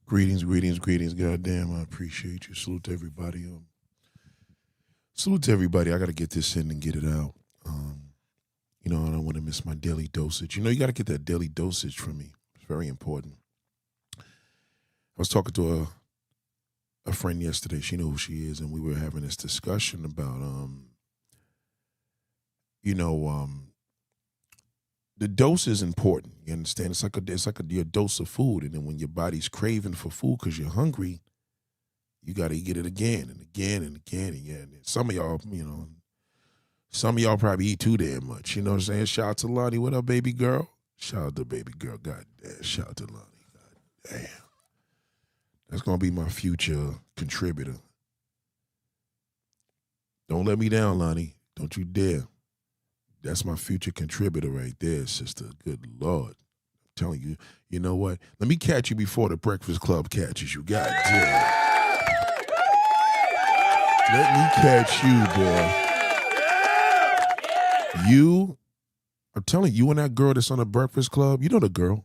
Greetings, greetings, greetings. Goddamn, I appreciate you. Salute to everybody. Salute to everybody. I got to get this in and get it out. I don't want to miss my daily dosage. You got to get that daily dosage from me. It's very important. I was talking to a friend yesterday. She knew who she is, and we were having this discussion about, the dose is important. You understand? It's like your dose of food, and then when your body's craving for food because you're hungry, you got to get it again and again and again and again. And some of y'all probably eat too damn much. You know what I'm saying? Shout out to Lonnie. What up, baby girl? Shout out to baby girl. God damn. Shout out to Lonnie. God damn. That's gonna be my future contributor. Don't let me down, Lonnie. Don't you dare. That's my future contributor right there, sister. Good Lord. I'm telling you, you know what? Let me catch you before the Breakfast Club catches you. God damn. Let me catch you, boy. I'm telling you and that girl that's on the Breakfast Club, you know the girl.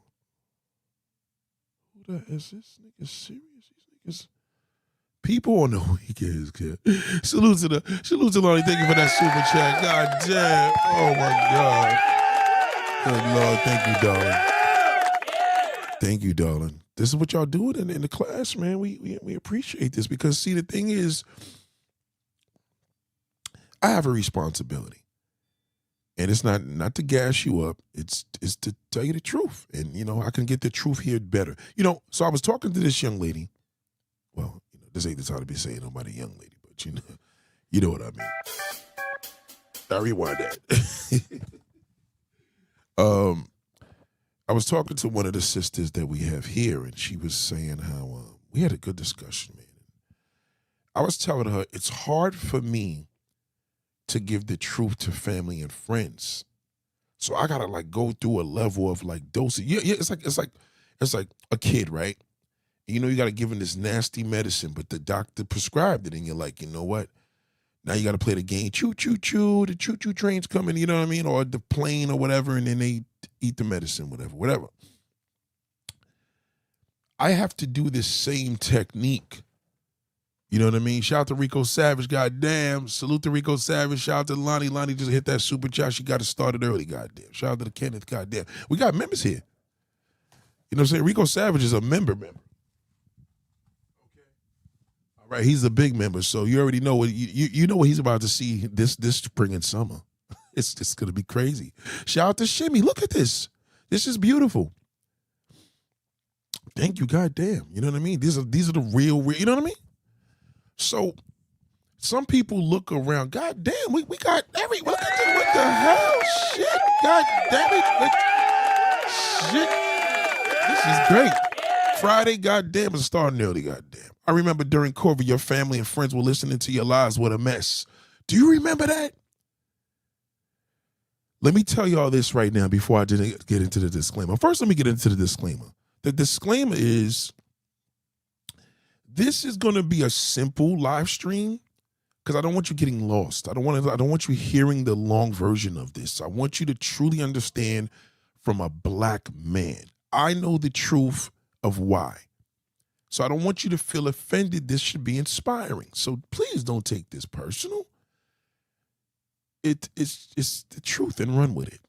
Who the is this nigga serious? These niggas. People on the weekends, kid. Salute to Lonnie. Thank you for that super chat. God damn. Oh my God. Good Lord. Thank you, darling. Thank you, darling. This is what y'all doing in the class, man. We appreciate this because, see, the thing is, I have a responsibility. And it's not to gas you up. It's to tell you the truth. And, I can get the truth here better. So I was talking to this young lady. Well, this ain't the time to be saying nobody young lady, but you know what I mean. I rewind that. I was talking to one of the sisters that we have here, and she was saying how we had a good discussion, man. I was telling her it's hard for me to give the truth to family and friends, so I gotta go through a level of dosage. Yeah, it's like a kid, right? You got to give him this nasty medicine, but the doctor prescribed it, and you're like, you know what? Now you got to play the game. Choo, choo, choo. The choo-choo train's coming, you know what I mean? Or the plane or whatever, and then they eat the medicine, whatever. I have to do this same technique. You know what I mean? Shout out to Rico Savage, goddamn. Salute to Rico Savage. Shout out to Lonnie. Lonnie just hit that super chat. She got it started early, goddamn. Shout out to the Kenneth, goddamn. We got members here. You know what I'm saying? Rico Savage is a member. Right, he's a big member, so you already know what you know what he's about to see this spring and summer. It's just gonna be crazy. Shout out to Shimmy. Look at this. This is beautiful. Thank you, goddamn. You know what I mean? These are the real. You know what I mean? So some people look around. God damn, we got every. What the hell? Shit. God damn it. Shit. This is great. Friday, goddamn, is starting early. Goddamn. I remember during COVID, your family and friends were listening to your lives. What a mess. Do you remember that? Let me tell you all this right now before I get into the disclaimer. First, let me get into the disclaimer. The disclaimer is this is going to be a simple live stream because I don't want you getting lost. I don't want you hearing the long version of this. I want you to truly understand from a black man. I know the truth of why. So I don't want you to feel offended. This should be inspiring. So please don't take this personal. It's the truth and run with it.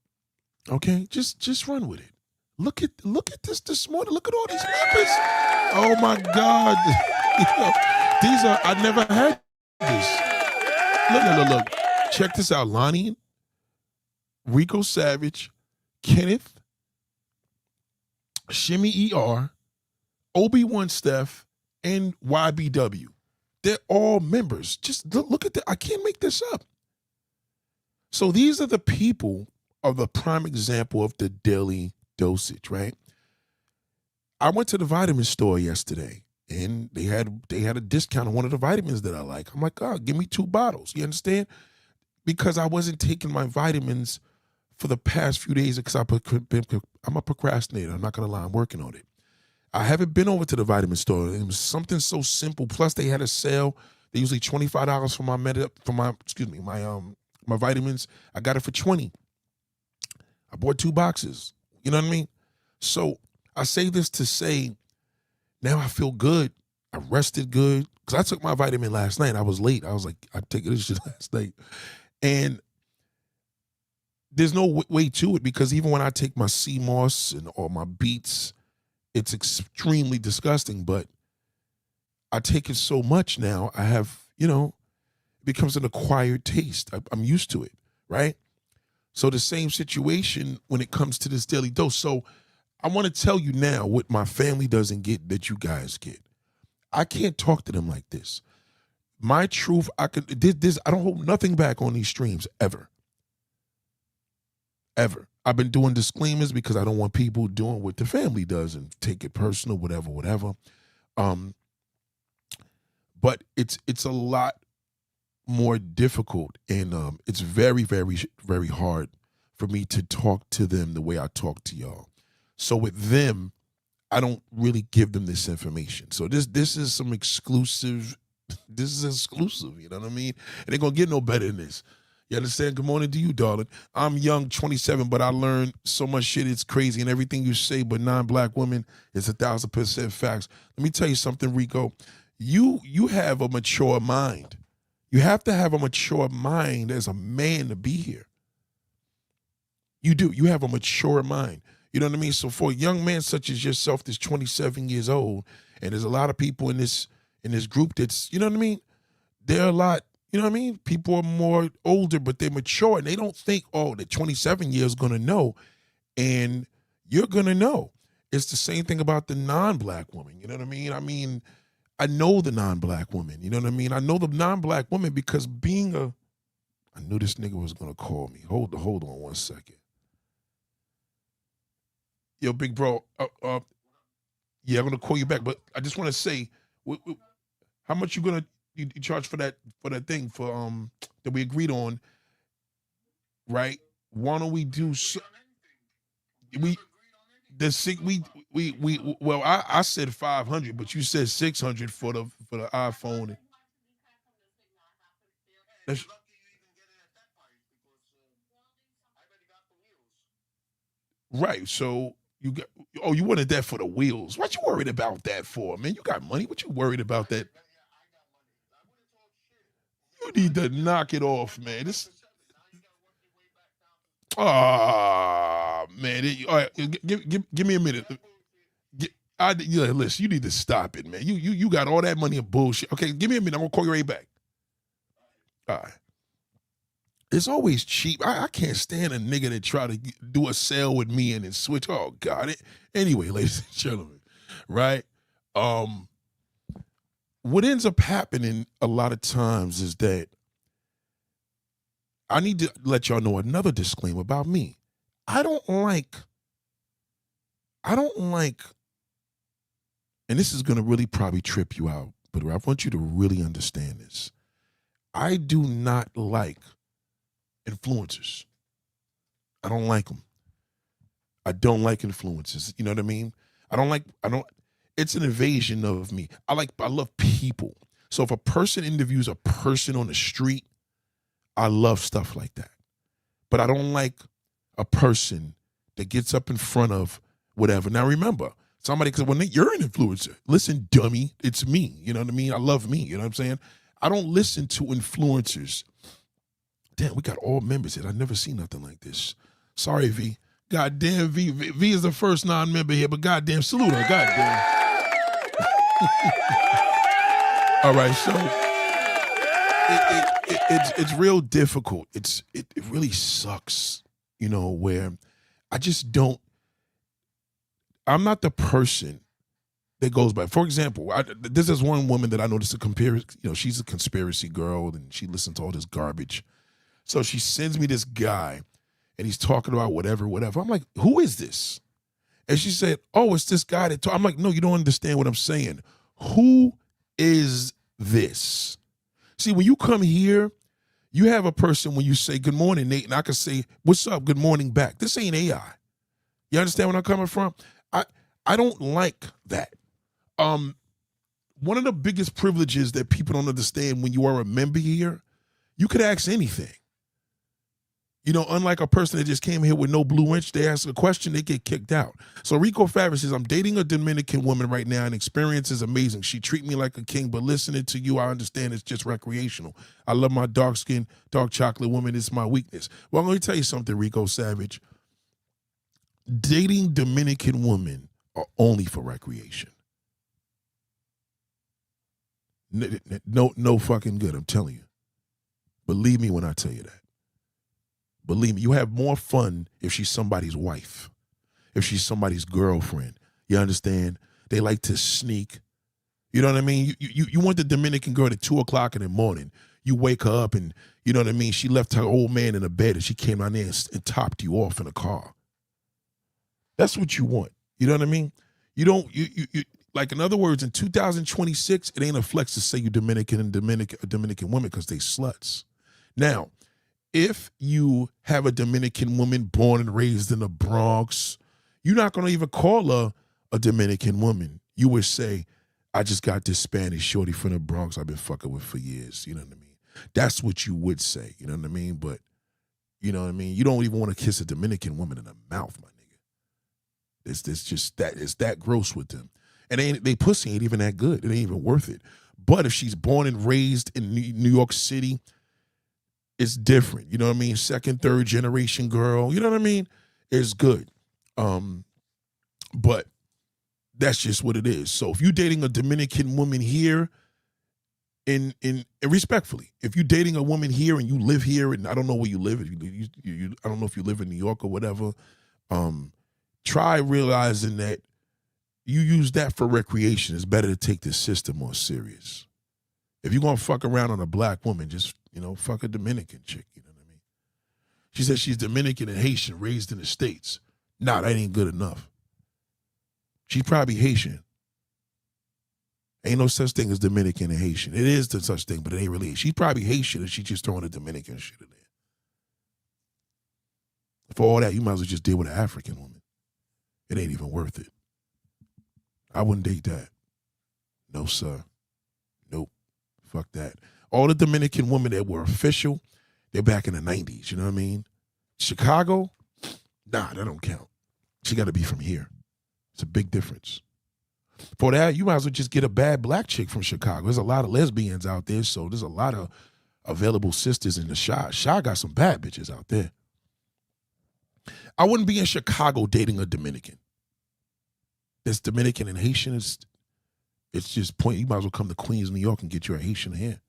Okay? Just run with it. Look at this morning. Look at all these numbers. Oh my God. These are, I never had this. Look. Check this out. Lonnie, Rico Savage, Kenneth, Shimmy ER, Obi-Wan Steph, and YBW. They're all members. Just look at that. I can't make this up. So these are the people of the prime example of the daily dosage, right? I went to the vitamin store yesterday, and they had a discount on one of the vitamins that I like. I'm like, oh, give me 2 bottles. You understand? Because I wasn't taking my vitamins for the past few days because I'm a procrastinator. I'm not going to lie. I'm working on it. I haven't been over to the vitamin store. It was something so simple. Plus, they had a sale. They usually $25 for my vitamins. I got it for $20. I bought 2 boxes. You know what I mean? So I say this to say, Now I feel good. I rested good because I took my vitamin last night. I was late. I was like, I take this shit last night. And there's no way to it because even when I take my sea moss or my beets, it's extremely disgusting. But I take it so much now, I have, it becomes an acquired taste. I'm used to it, right? So the same situation when it comes to this daily dose. So I want to tell you now what my family doesn't get that you guys get. I can't talk to them like this. My truth, I don't hold nothing back on these streams ever. Ever. I've been doing disclaimers because I don't want people doing what the family does and take it personal, whatever. But it's a lot more difficult, and it's very, very, very hard for me to talk to them the way I talk to y'all. So with them, I don't really give them this information. So this is some exclusive. This is exclusive. You know what I mean? And they're gonna get no better than this. You understand? Good morning to you, darling. I'm young, 27, but I learned so much shit. It's crazy, and everything you say, but non-black women is 1,000% facts. Let me tell you something, Rico. You have a mature mind. You have to have a mature mind as a man to be here. You do. You have a mature mind. You know what I mean? So for a young man such as yourself that's 27 years old, and there's a lot of people in this group that's, you know what I mean? They're a lot, you know what I mean? People are more older, but they're mature, and they don't think, oh, the 27 years going to know, and you're going to know. It's the same thing about the non-black woman. You know what I mean? I know the non-black woman. You know what I mean? I know the non-black woman because I knew this nigga was going to call me. Hold on 1 second. Yo, big bro, yeah, I'm going to call you back, but I just want to say, how much you charge for that thing that we agreed on, right? Why don't we do I said 500, but you said 600 for the iPhone. That's, right. So you wanted that for the wheels. What you worried about that for, man? You got money. What you worried about that? You need to knock it off, man. Man. All right, give me a minute. Listen, you need to stop it, man. You got all that money and bullshit. Okay, give me a minute. I'm gonna call you right back. All right. It's always cheap. I can't stand a nigga that try to do a sale with me and then switch. Oh God. Anyway, ladies and gentlemen, right? What ends up happening a lot of times is that I need to let y'all know another disclaimer about me. I don't like, and this is going to really probably trip you out, but I want you to really understand this. I do not like influencers. I don't like them. I don't like influencers. You know what I mean? It's an invasion of me. I love people. So if a person interviews a person on the street, I love stuff like that. But I don't like a person that gets up in front of whatever. Now remember, because when you're an influencer, listen, dummy, it's me. You know what I mean? I love me. You know what I'm saying? I don't listen to influencers. Damn, we got all members here. I've never seen nothing like this. Sorry, V. Goddamn, V. V is the first non-member here, but goddamn, salute her. Goddamn. All right, so it's real difficult. It really sucks, where I just don't. I'm not the person that goes by. For example, this is one woman that I know this is she's a conspiracy girl and she listens to all this garbage. So she sends me this guy and he's talking about whatever. I'm like, who is this? And she said, oh, it's this guy that I'm like, no, you don't understand what I'm saying. Who is this? See, when you come here, you have a person when you say, good morning, Nate, and I can say, what's up, good morning back. This ain't AI. You understand where I'm coming from? I don't like that. One of the biggest privileges that people don't understand when you are a member here, you could ask anything. You know, unlike a person that just came here with no blue inch, they ask a question, they get kicked out. So Rico Favre says, I'm dating a Dominican woman right now, and experience is amazing. She treat me like a king, but listening to you, I understand it's just recreational. I love my dark skin, dark chocolate woman. It's my weakness. Well, let me tell you something, Rico Savage. Dating Dominican women are only for recreation. No fucking good, I'm telling you. Believe me when I tell you that. Believe me, you have more fun if she's somebody's wife, if she's somebody's girlfriend. You understand? They like to sneak. You know what I mean? You want the Dominican girl at 2 o'clock in the morning. You wake her up and, you know what I mean? She left her old man in the bed and she came down there and topped you off in a car. That's what you want. You know what I mean? You don't, you like, in other words, in 2026, it ain't a flex to say you Dominican and Dominican women because they sluts. Now, if you have a Dominican woman born and raised in the Bronx, you're not going to even call her a Dominican woman. You would say, I just got this Spanish shorty from the Bronx I've been fucking with for years. You know what I mean? That's what you would say. You know what I mean? But, you know what I mean? You don't even want to kiss a Dominican woman in the mouth, my nigga. It's just that, it's that gross with them. And they pussy ain't even that good. It ain't even worth it. But if she's born and raised in New York City, it's different. You know what I mean? Second, third generation girl. You know what I mean? It's good. But that's just what it is. So if you're dating a Dominican woman here, and respectfully, if you're dating a woman here and you live here, and I don't know where you live, I don't know if you live in New York or whatever, try realizing that you use that for recreation. It's better to take this system more serious. If you're going to fuck around on a black woman, just, you know, fuck a Dominican chick. You know what I mean? She says she's Dominican and Haitian, raised in the States. Nah, that ain't good enough. She's probably Haitian. Ain't no such thing as Dominican and Haitian. It is the such thing, but it ain't really. She's probably Haitian and she's just throwing a Dominican shit in there. For all that, you might as well just deal with an African woman. It ain't even worth it. I wouldn't date that. No, sir. Nope. Fuck that. All the Dominican women that were official, they're back in the 90s. You know what I mean? Chicago? Nah, that don't count. She got to be from here. It's a big difference. For that, you might as well just get a bad black chick from Chicago. There's a lot of lesbians out there, so there's a lot of available sisters in the Chi. Chi got some bad bitches out there. I wouldn't be in Chicago dating a Dominican. This Dominican and Haitian is, it's just point. You might as well come to Queens, New York and get you a Haitian here.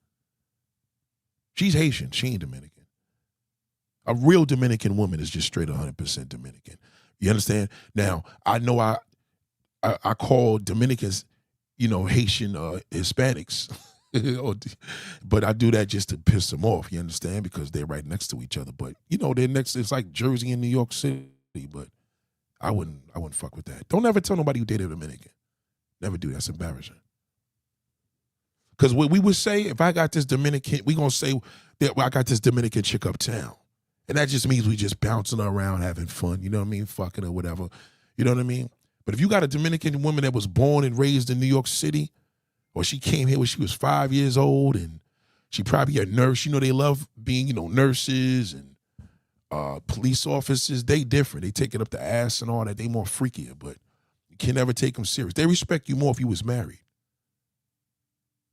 She's Haitian. She ain't Dominican. A real Dominican woman is just straight 100% Dominican. You understand? Now, I know I call Dominicans, you know, Haitian Hispanics. But I do that just to piss them off, you understand? Because they're right next to each other. But, you know, they're next, it's like Jersey and New York City. But I wouldn't fuck with that. Don't ever tell nobody you dated a Dominican. Never do. That's embarrassing. Because what we would say, if I got this Dominican, we going to say that I got this Dominican chick uptown. And that just means we just bouncing around, having fun. You know what I mean? Fucking or whatever. You know what I mean? But if you got a Dominican woman that was born and raised in New York City, or she came here when she was 5 years old, and she probably a nurse. You know, they love being, you know, nurses and police officers. They different. They take it up the ass and all that. They more freakier, but you can never take them serious. They respect you more if you was married.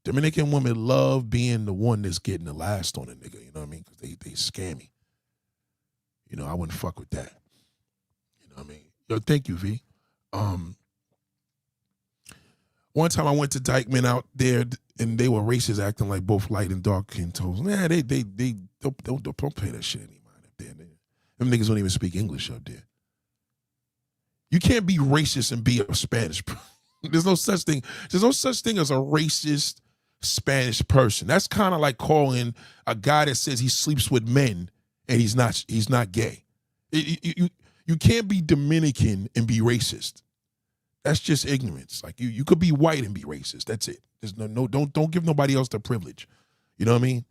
Dominican women love being the one that's getting the last on a nigga, you know what I mean? Because they scammy. You know, I wouldn't fuck with that. You know what I mean? Yo, thank you, V. One time I went to Dykeman out there and they were racist, acting like both light and dark skin tones. Nah, they don't pay that shit any mind up there. Them niggas don't even speak English up there. You can't be racist and be a Spanish. There's no such thing. There's no such thing as a racist Spanish person. That's kind of like calling a guy that says he sleeps with men and he's not gay. You can't be Dominican and be racist. That's just ignorance. Like you could be white and be racist. That's it. There's no don't give nobody else the privilege. You know what I mean?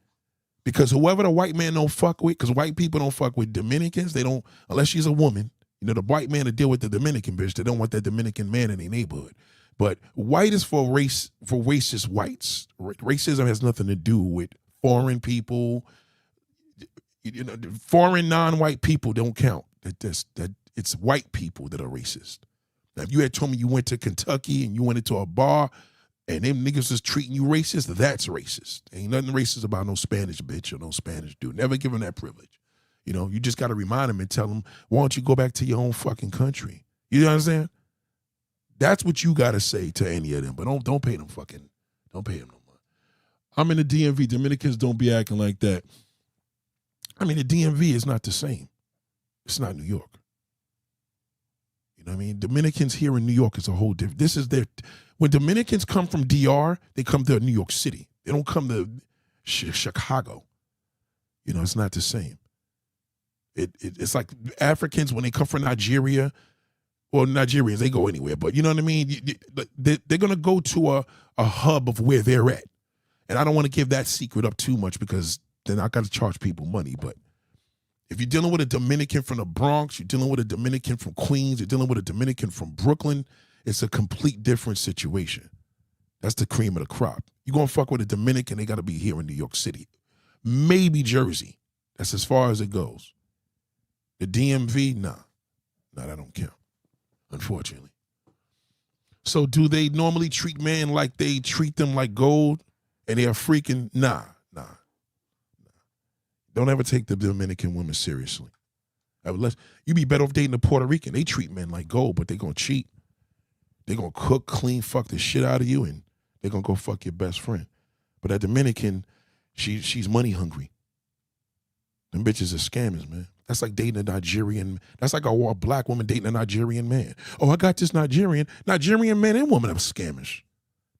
Because whoever the white man don't fuck with, because white people don't fuck with Dominicans, they don't, unless she's a woman. You know, the white man to deal with the Dominican bitch. They don't want that Dominican man in their neighborhood. But white is for racist whites. Racism has nothing to do with foreign people. You know, foreign non-white people don't count. That it's white people that are racist. Now, if you had told me you went to Kentucky and you went into a bar and them niggas is treating you racist, that's racist. Ain't nothing racist about no Spanish bitch or no Spanish dude. Never give them that privilege. You know, you just got to remind them and tell them, why don't you go back to your own fucking country? You know what I'm saying? That's what you got to say to any of them, but don't pay them no more. I'm in the DMV. Dominicans don't be acting like that. I mean, the DMV is not the same. It's not New York. You know what I mean? Dominicans here in New York is a whole different. When Dominicans come from DR, they come to New York City. They don't come to Chicago. You know, it's not the same. It's like Africans, when they come from Nigeria, well, Nigerians, they go anywhere, but you know what I mean? They're going to go to a hub of where they're at. And I don't want to give that secret up too much because then I got to charge people money. But if you're dealing with a Dominican from the Bronx, you're dealing with a Dominican from Queens, you're dealing with a Dominican from Brooklyn, it's a complete different situation. That's the cream of the crop. You're going to fuck with a Dominican, they got to be here in New York City. Maybe Jersey. That's as far as it goes. The DMV, nah, that don't count, unfortunately. So do they normally treat men like they treat them like gold and they're freaking? Nah. Don't ever take the Dominican women seriously. You be better off dating a Puerto Rican. They treat men like gold, but they going to cheat. They going to cook, clean, fuck the shit out of you, and they going to go fuck your best friend. But that Dominican, she's money hungry. Them bitches are scammers, man. That's like dating a Nigerian. That's like a black woman dating a Nigerian man. Oh, I got this Nigerian man and woman are scammers.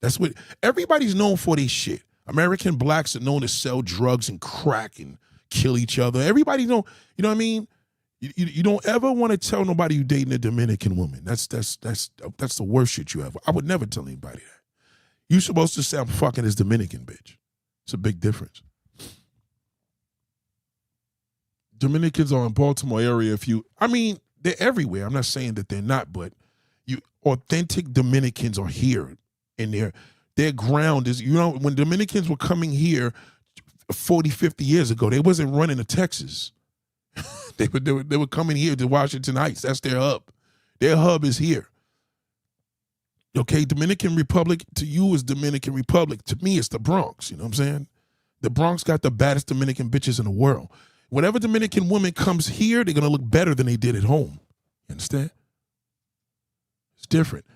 That's what everybody's known for. This shit. American blacks are known to sell drugs and crack and kill each other. Everybody know. You know what I mean? You don't ever want to tell nobody you dating a Dominican woman. That's the worst shit you ever. I would never tell anybody that. You supposed to say I'm fucking this Dominican bitch. It's a big difference. Dominicans are in Baltimore area. They're everywhere. I'm not saying that they're not, but authentic Dominicans are here, and their ground is, when Dominicans were coming here 40, 50 years ago, they wasn't running to Texas. they were coming here to Washington Heights. That's their hub. Their hub is here. Okay, Dominican Republic to you is Dominican Republic. To me, it's the Bronx. You know what I'm saying? The Bronx got the baddest Dominican bitches in the world. Whenever Dominican woman comes here, they're going to look better than they did at home. You understand? It's different.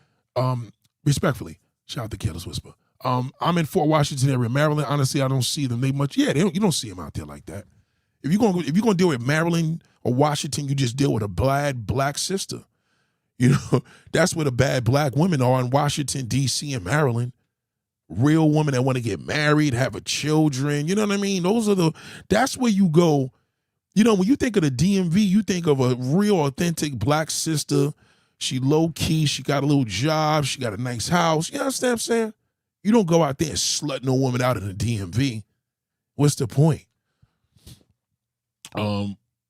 Respectfully, shout out to Careless Whisper. I'm in Fort Washington area, Maryland. Honestly, I don't see them. You don't see them out there like that. If you're gonna deal with Maryland or Washington, you just deal with a bad black sister. You know, that's where the bad black women are in Washington, D.C. and Maryland. Real women that want to get married, have children. You know what I mean? That's where you go. You know, when you think of the DMV, you think of a real authentic black sister. She low key, she got a little job, she got a nice house. You understand what I'm saying? You don't go out there and slut no woman out in the DMV. What's the point?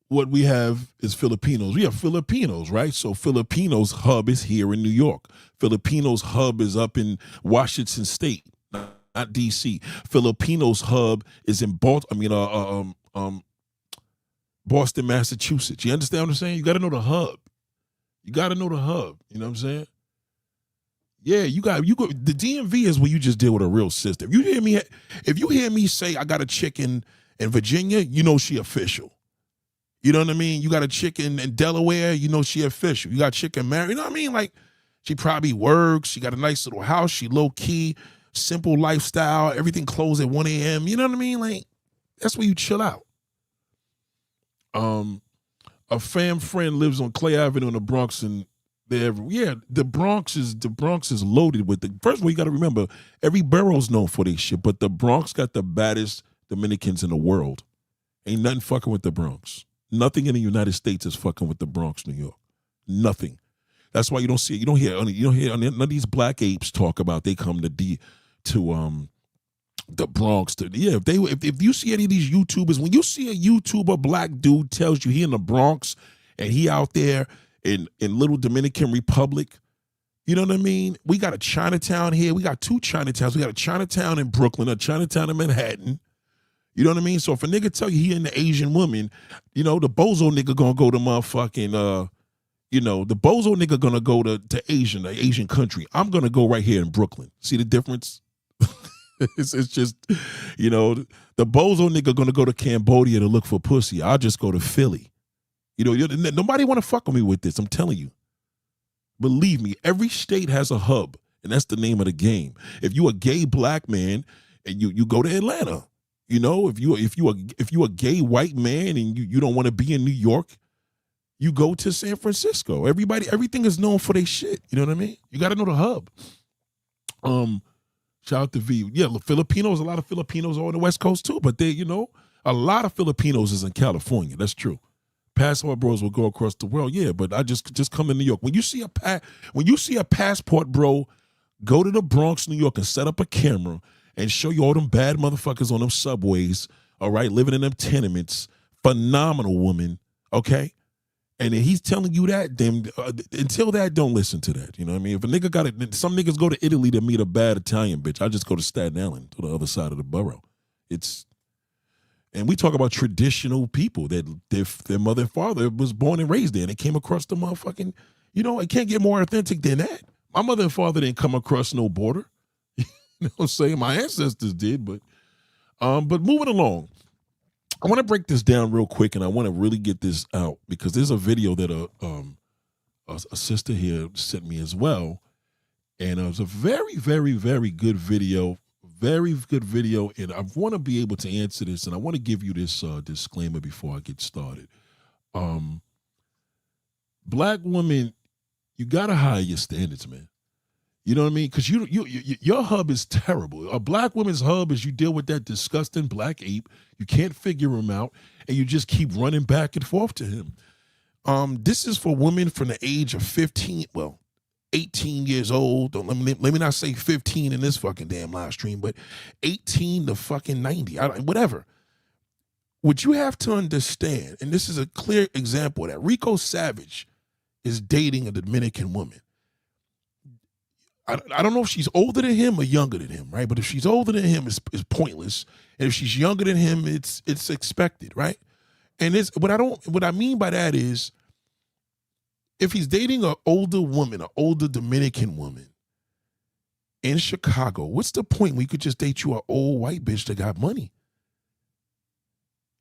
What we have is Filipinos. We have Filipinos, right? So Filipinos hub is here in New York. Filipinos hub is up in Washington State, not DC. Filipinos hub is in Boston, Massachusetts. You understand what I'm saying? You got to know the hub. You got to know the hub. You know what I'm saying? Yeah, you go. The DMV is where you just deal with a real sister. If you hear me say I got a chick in Virginia, you know she official. You know what I mean? You got a chick in Delaware, you know she official. You got a chick in Maryland, you know what I mean? Like, she probably works. She got a nice little house. She low key, simple lifestyle. Everything closed at 1 a.m. You know what I mean? Like, that's where you chill out. A friend lives on Clay Avenue in the Bronx, and the Bronx is loaded with first of all, you got to remember, every borough's known for their shit, but the Bronx got the baddest Dominicans in the world. Ain't nothing fucking with the Bronx. Nothing in the United States is fucking with the Bronx, New York. Nothing. That's why you don't hear none of these black apes talk about they come to the Bronx. If you see any of these YouTubers, when you see a YouTuber black dude tells you he in the Bronx and he out there in little Dominican Republic, you know what I mean? We got a Chinatown here. We got two Chinatowns. We got a Chinatown in Brooklyn, a Chinatown in Manhattan. You know what I mean? So if a nigga tell you he into Asian woman, the bozo nigga gonna go to motherfucking the bozo nigga gonna go to the Asian country. I'm gonna go right here in Brooklyn. See the difference? it's just, the bozo nigga gonna go to Cambodia to look for pussy. I'll just go to Philly. Nobody wanna fuck with me with this. I'm telling you. Believe me, every state has a hub, and that's the name of the game. If you a gay black man and you go to Atlanta, if you a gay white man and you don't want to be in New York, you go to San Francisco. Everything is known for their shit. You know what I mean? You got to know the hub. Shout out to V. Yeah, Filipinos. A lot of Filipinos are on the West Coast too, but a lot of Filipinos is in California. That's true. Passport bros will go across the world. Yeah, but I just come to New York. When you see a passport bro, go to the Bronx, New York, and set up a camera and show you all them bad motherfuckers on them subways. All right, living in them tenements. Phenomenal woman. Okay. And then he's telling you that, then until that, don't listen to that. You know what I mean? If a nigga got it, some niggas go to Italy to meet a bad Italian bitch. I just go to Staten Island, to the other side of the borough. And we talk about traditional people that their mother and father was born and raised there, and they came across the motherfucking, it can't get more authentic than that. My mother and father didn't come across no border. You know what I'm saying? My ancestors did, but moving along. I want to break this down real quick, and I want to really get this out because there's a video that a sister here sent me as well, and it was a very, very, very good video, and I want to be able to answer this, and I want to give you this disclaimer before I get started. Black women, you gotta higher your standards, man. You know what I mean? Because your hub is terrible. A black woman's hub is you deal with that disgusting black ape. You can't figure him out, and you just keep running back and forth to him. This is for women from the age of 18 years old. Let me not say 15 in this fucking damn live stream, but 18 to fucking 90, whatever. What you have to understand, and this is a clear example of that, Rico Savage is dating a Dominican woman. I don't know if she's older than him or younger than him, right? But if she's older than him, it's pointless. And if she's younger than him, it's expected, right? And what I mean by that is, if he's dating an older woman, an older Dominican woman in Chicago, what's the point? We could just date you an old white bitch that got money.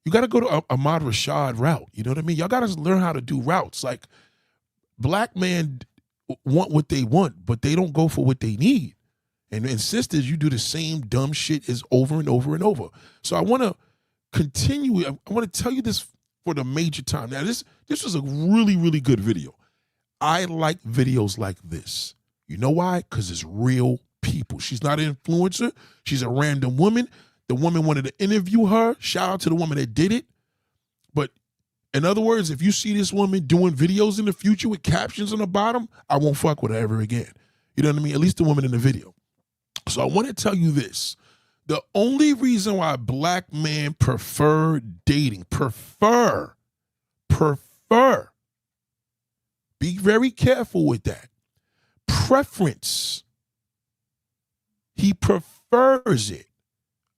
You got to go to Ahmad Rashad route. You know what I mean? Y'all got to learn how to do routes. Like, black men want what they want, but they don't go for what they need. And sisters, you do the same dumb shit as over and over and over. So I want to continue. I want to tell you this for the major time. Now, this was a really, really good video. I like videos like this. You know why? Because it's real people. She's not an influencer. She's a random woman. The woman wanted to interview her. Shout out to the woman that did it. But in other words, if you see this woman doing videos in the future with captions on the bottom, I won't fuck with her ever again. You know what I mean? At least the woman in the video. So I want to tell you this. The only reason why black men prefer dating, be very careful with that. Preference. He prefers it.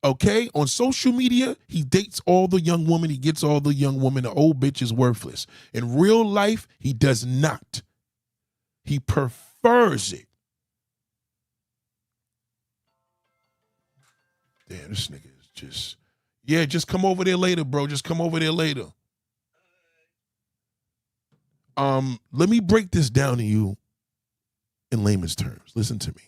Okay? On social media, he dates all the young women. He gets all the young women. The old bitch is worthless. In real life, he does not. He prefers it. Damn, this nigga is just come over there later, bro. Just come over there later. Let me break this down to you in layman's terms. Listen to me.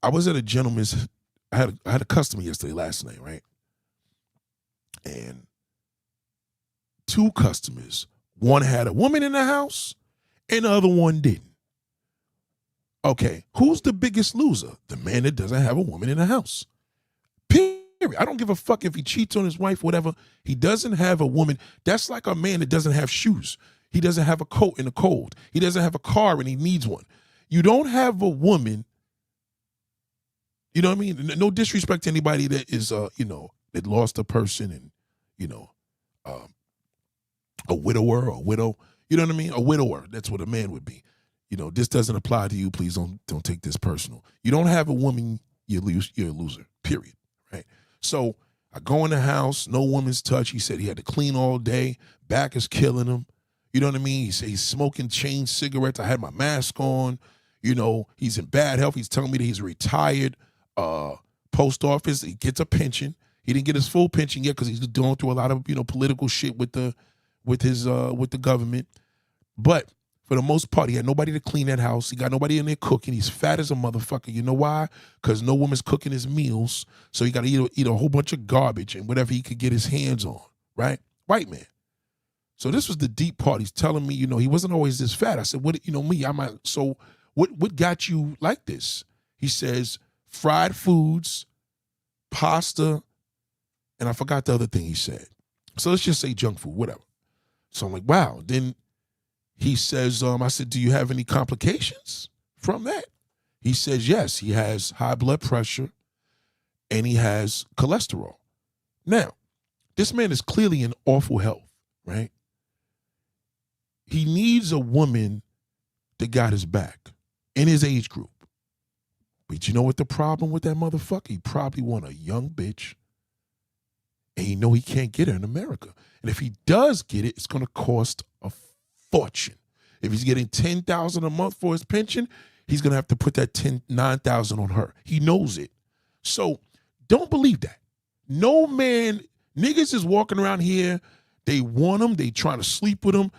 I was at a gentleman's, I had a customer yesterday, last night, right? And two customers, one had a woman in the house and the other one didn't. Okay, who's the biggest loser? The man that doesn't have a woman in the house. Period. I don't give a fuck if he cheats on his wife, whatever. He doesn't have a woman. That's like a man that doesn't have shoes. He doesn't have a coat in the cold. He doesn't have a car and he needs one. You don't have a woman. You know what I mean? No disrespect to anybody that is, that lost a person and, a widower or a widow. You know what I mean? A widower. That's what a man would be. This doesn't apply to you. Please don't take this personal. You don't have a woman, you're a loser, period, right? So I go in the house, no woman's touch. He said he had to clean all day. Back is killing him. You know what I mean? He said he's smoking chain cigarettes. I had my mask on. You know, he's in bad health. He's telling me that he's retired. Post office, he gets a pension. He didn't get his full pension yet because he's going through a lot of, political shit with the government. But for the most part, he had nobody to clean that house. He got nobody in there cooking. He's fat as a motherfucker. You know why? Because no woman's cooking his meals. So he got to eat a whole bunch of garbage and whatever he could get his hands on, right? White man. So this was the deep part. He's telling me, he wasn't always this fat. I said, what got you like this? He says, fried foods, pasta, and I forgot the other thing he said. So let's just say junk food, whatever. So I'm like, wow. Then he says, I said, do you have any complications from that? He says, yes, he has high blood pressure and he has cholesterol. Now, this man is clearly in awful health, right? He needs a woman that got his back in his age group. But you know what the problem with that motherfucker? He probably want a young bitch, and he can't get her in America. And if he does get it, it's going to cost a fortune. If he's getting $10,000 a month for his pension, he's going to have to put that $9,000 on her. He knows it. So don't believe that. No man, niggas is walking around here. They want them. They trying to sleep with them.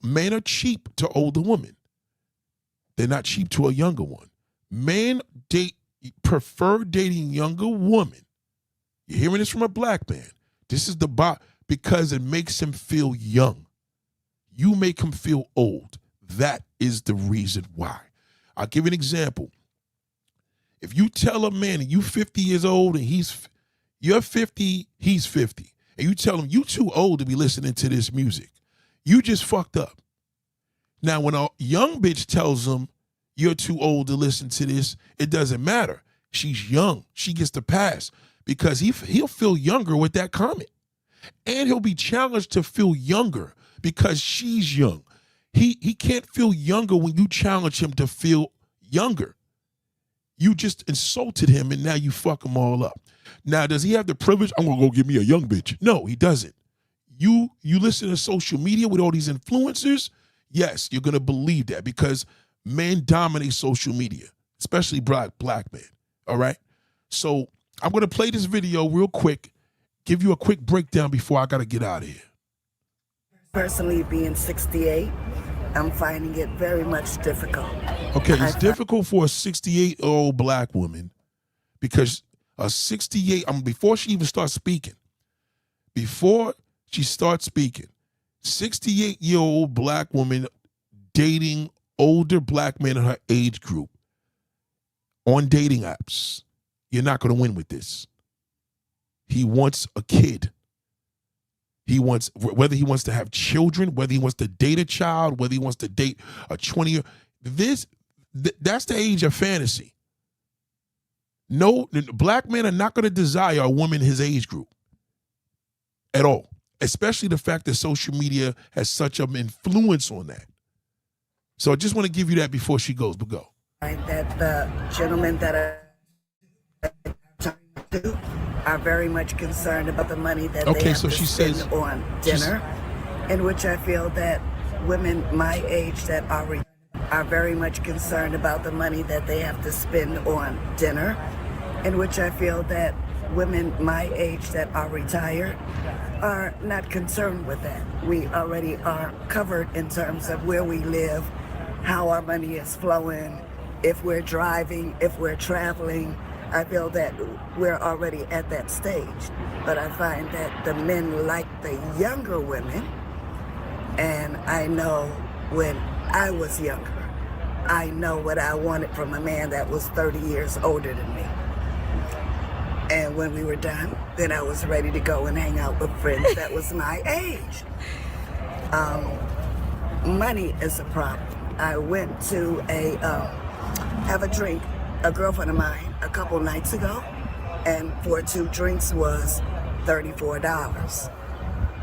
Men are cheap to older women. They're not cheap to a younger one. Men prefer dating younger women. You're hearing this from a black man. This is because it makes him feel young. You make him feel old. That is the reason why. I'll give you an example. If you tell a man and you 50 years old and you're 50, he's 50, and you tell him you too old to be listening to this music, you just fucked up. Now, when a young bitch tells him you're too old to listen to this, it doesn't matter. She's young. She gets the pass because he'll feel younger with that comment. And he'll be challenged to feel younger because she's young. He can't feel younger when you challenge him to feel younger. You just insulted him and now you fuck him all up. Now, does he have the privilege? I'm going to go get me a young bitch. No, he doesn't. You listen to social media with all these influencers, yes, you're going to believe that because men dominate social media, especially black men, all right? So I'm going to play this video real quick, give you a quick breakdown before I got to get out of here. Personally, being 68, I'm finding it very much difficult. Okay, it's difficult for a 68-year-old black woman because a 68, before she even starts speaking, 68-year-old black woman dating older black men in her age group on dating apps. You're not going to win with this. He wants a kid. Whether he wants to have children, whether he wants to date a child, whether he wants to date a 20-year, that's the age of fantasy. No, black men are not going to desire a woman his age group at all, especially the fact that social media has such an influence on that. So I just want to give you that before she goes, but go. That the gentlemen that are talking to are very much concerned about the money that they have to spend on dinner, in which I feel that women my age that are very much concerned about the money that they have to spend on dinner, in which I feel that women my age that are retired are not concerned with that. We already are covered in terms of where we live, how our money is flowing, if we're driving, if we're traveling. I feel that we're already at that stage. But I find that the men like the younger women, and I know when I was younger, I know what I wanted from a man that was 30 years older than me. And when we were done, then I was ready to go and hang out with friends that was my age. Money is a problem. I went to have a drink, a girlfriend of mine, a couple nights ago, and for 2 drinks was $34.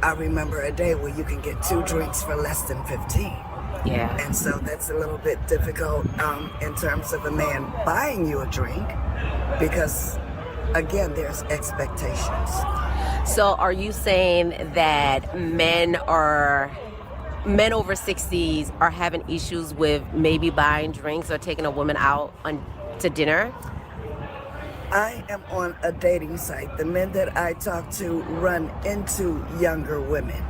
I remember a day where you can get 2 drinks for less than 15. Yeah. And so that's a little bit difficult in terms of a man buying you a drink, because again, there's expectations. So are you saying that men over 60s are having issues with maybe buying drinks or taking a woman out to dinner? I am on a dating site. The men that I talk to run into younger women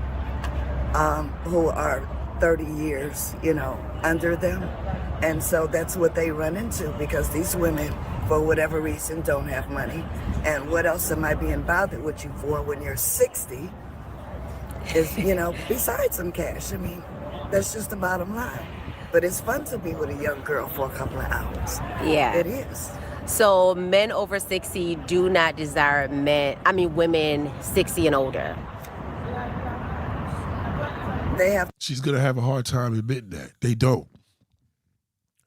who are 30 years, under them. And so that's what they run into, because these women, for whatever reason, don't have money. And what else am I being bothered with you for when you're 60 is, besides some cash. I mean, that's just the bottom line. But it's fun to be with a young girl for a couple of hours. Yeah. It is. So men over 60 do not desire women 60 and older. She's going to have a hard time admitting that. They don't.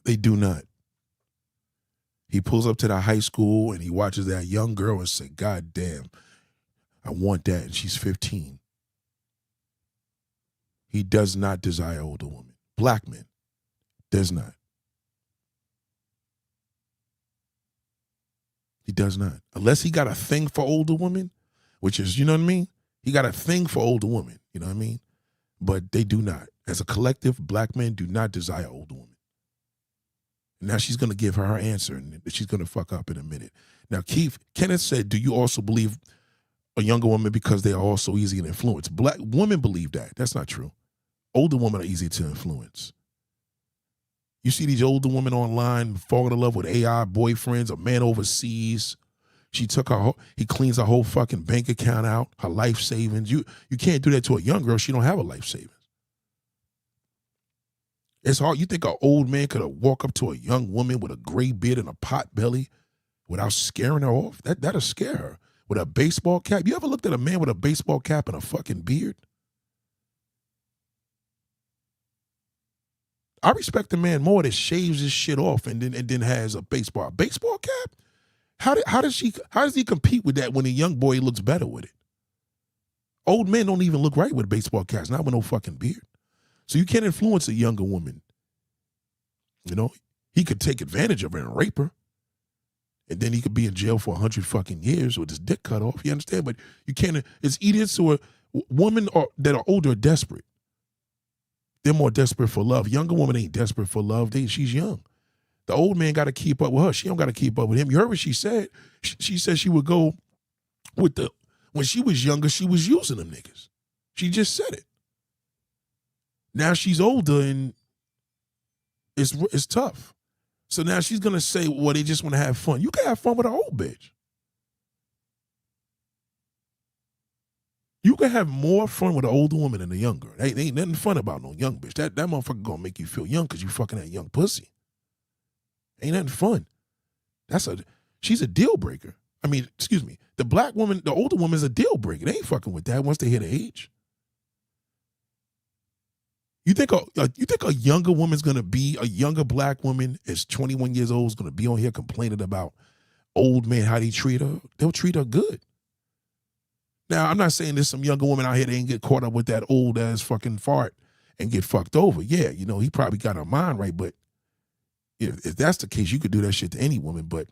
They do not. He pulls up to the high school and he watches that young girl and say, God damn, I want that. And she's 15. He does not desire older women. Black men does not. He does not. Unless he got a thing for older women, which is, you know what I mean? He got a thing for older women, you know what I mean? But they do not. As a collective, black men do not desire older women. Now she's going to give her answer, and she's going to fuck up in a minute. Now, Kenneth said, do you also believe a younger woman because they are also easy to influence? Black women believe that. That's not true. Older women are easy to influence. You see these older women online falling in love with AI boyfriends, a man overseas. He cleans her whole fucking bank account out, her life savings. You can't do that to a young girl. She don't have a life savings. It's hard. You think an old man could walk up to a young woman with a gray beard and a pot belly without scaring her off? That'll scare her. With a baseball cap. You ever looked at a man with a baseball cap and a fucking beard? I respect a man more that shaves his shit off and then has a baseball cap. How does he compete with that when a young boy looks better with it? Old men don't even look right with baseball caps, not with no fucking beard. So you can't influence a younger woman. He could take advantage of her and rape her. And then he could be in jail for 100 fucking years with his dick cut off. You understand? But you can't, it's idiots who are, women that are older are desperate. They're more desperate for love. Younger woman ain't desperate for love. She's young. The old man got to keep up with her. She don't got to keep up with him. You heard what she said? She said she would go with when she was younger, she was using them niggas. She just said it. Now she's older and it's tough. So now she's going to say, well, they just want to have fun. You can have fun with an old bitch. You can have more fun with an older woman than a younger. Ain't nothing fun about no young bitch. That motherfucker going to make you feel young because you fucking that young pussy. Ain't nothing fun. She's a deal breaker. I mean, excuse me. The black woman, the older woman is a deal breaker. They ain't fucking with that once they hit the age. You think a younger woman's gonna be, a younger black woman is 21 years old is gonna be on here complaining about old men, how they treat her? They'll treat her good. Now, I'm not saying there's some younger woman out here that ain't get caught up with that old ass fucking fart and get fucked over. Yeah, he probably got her mind right, but if that's the case, you could do that shit to any woman, but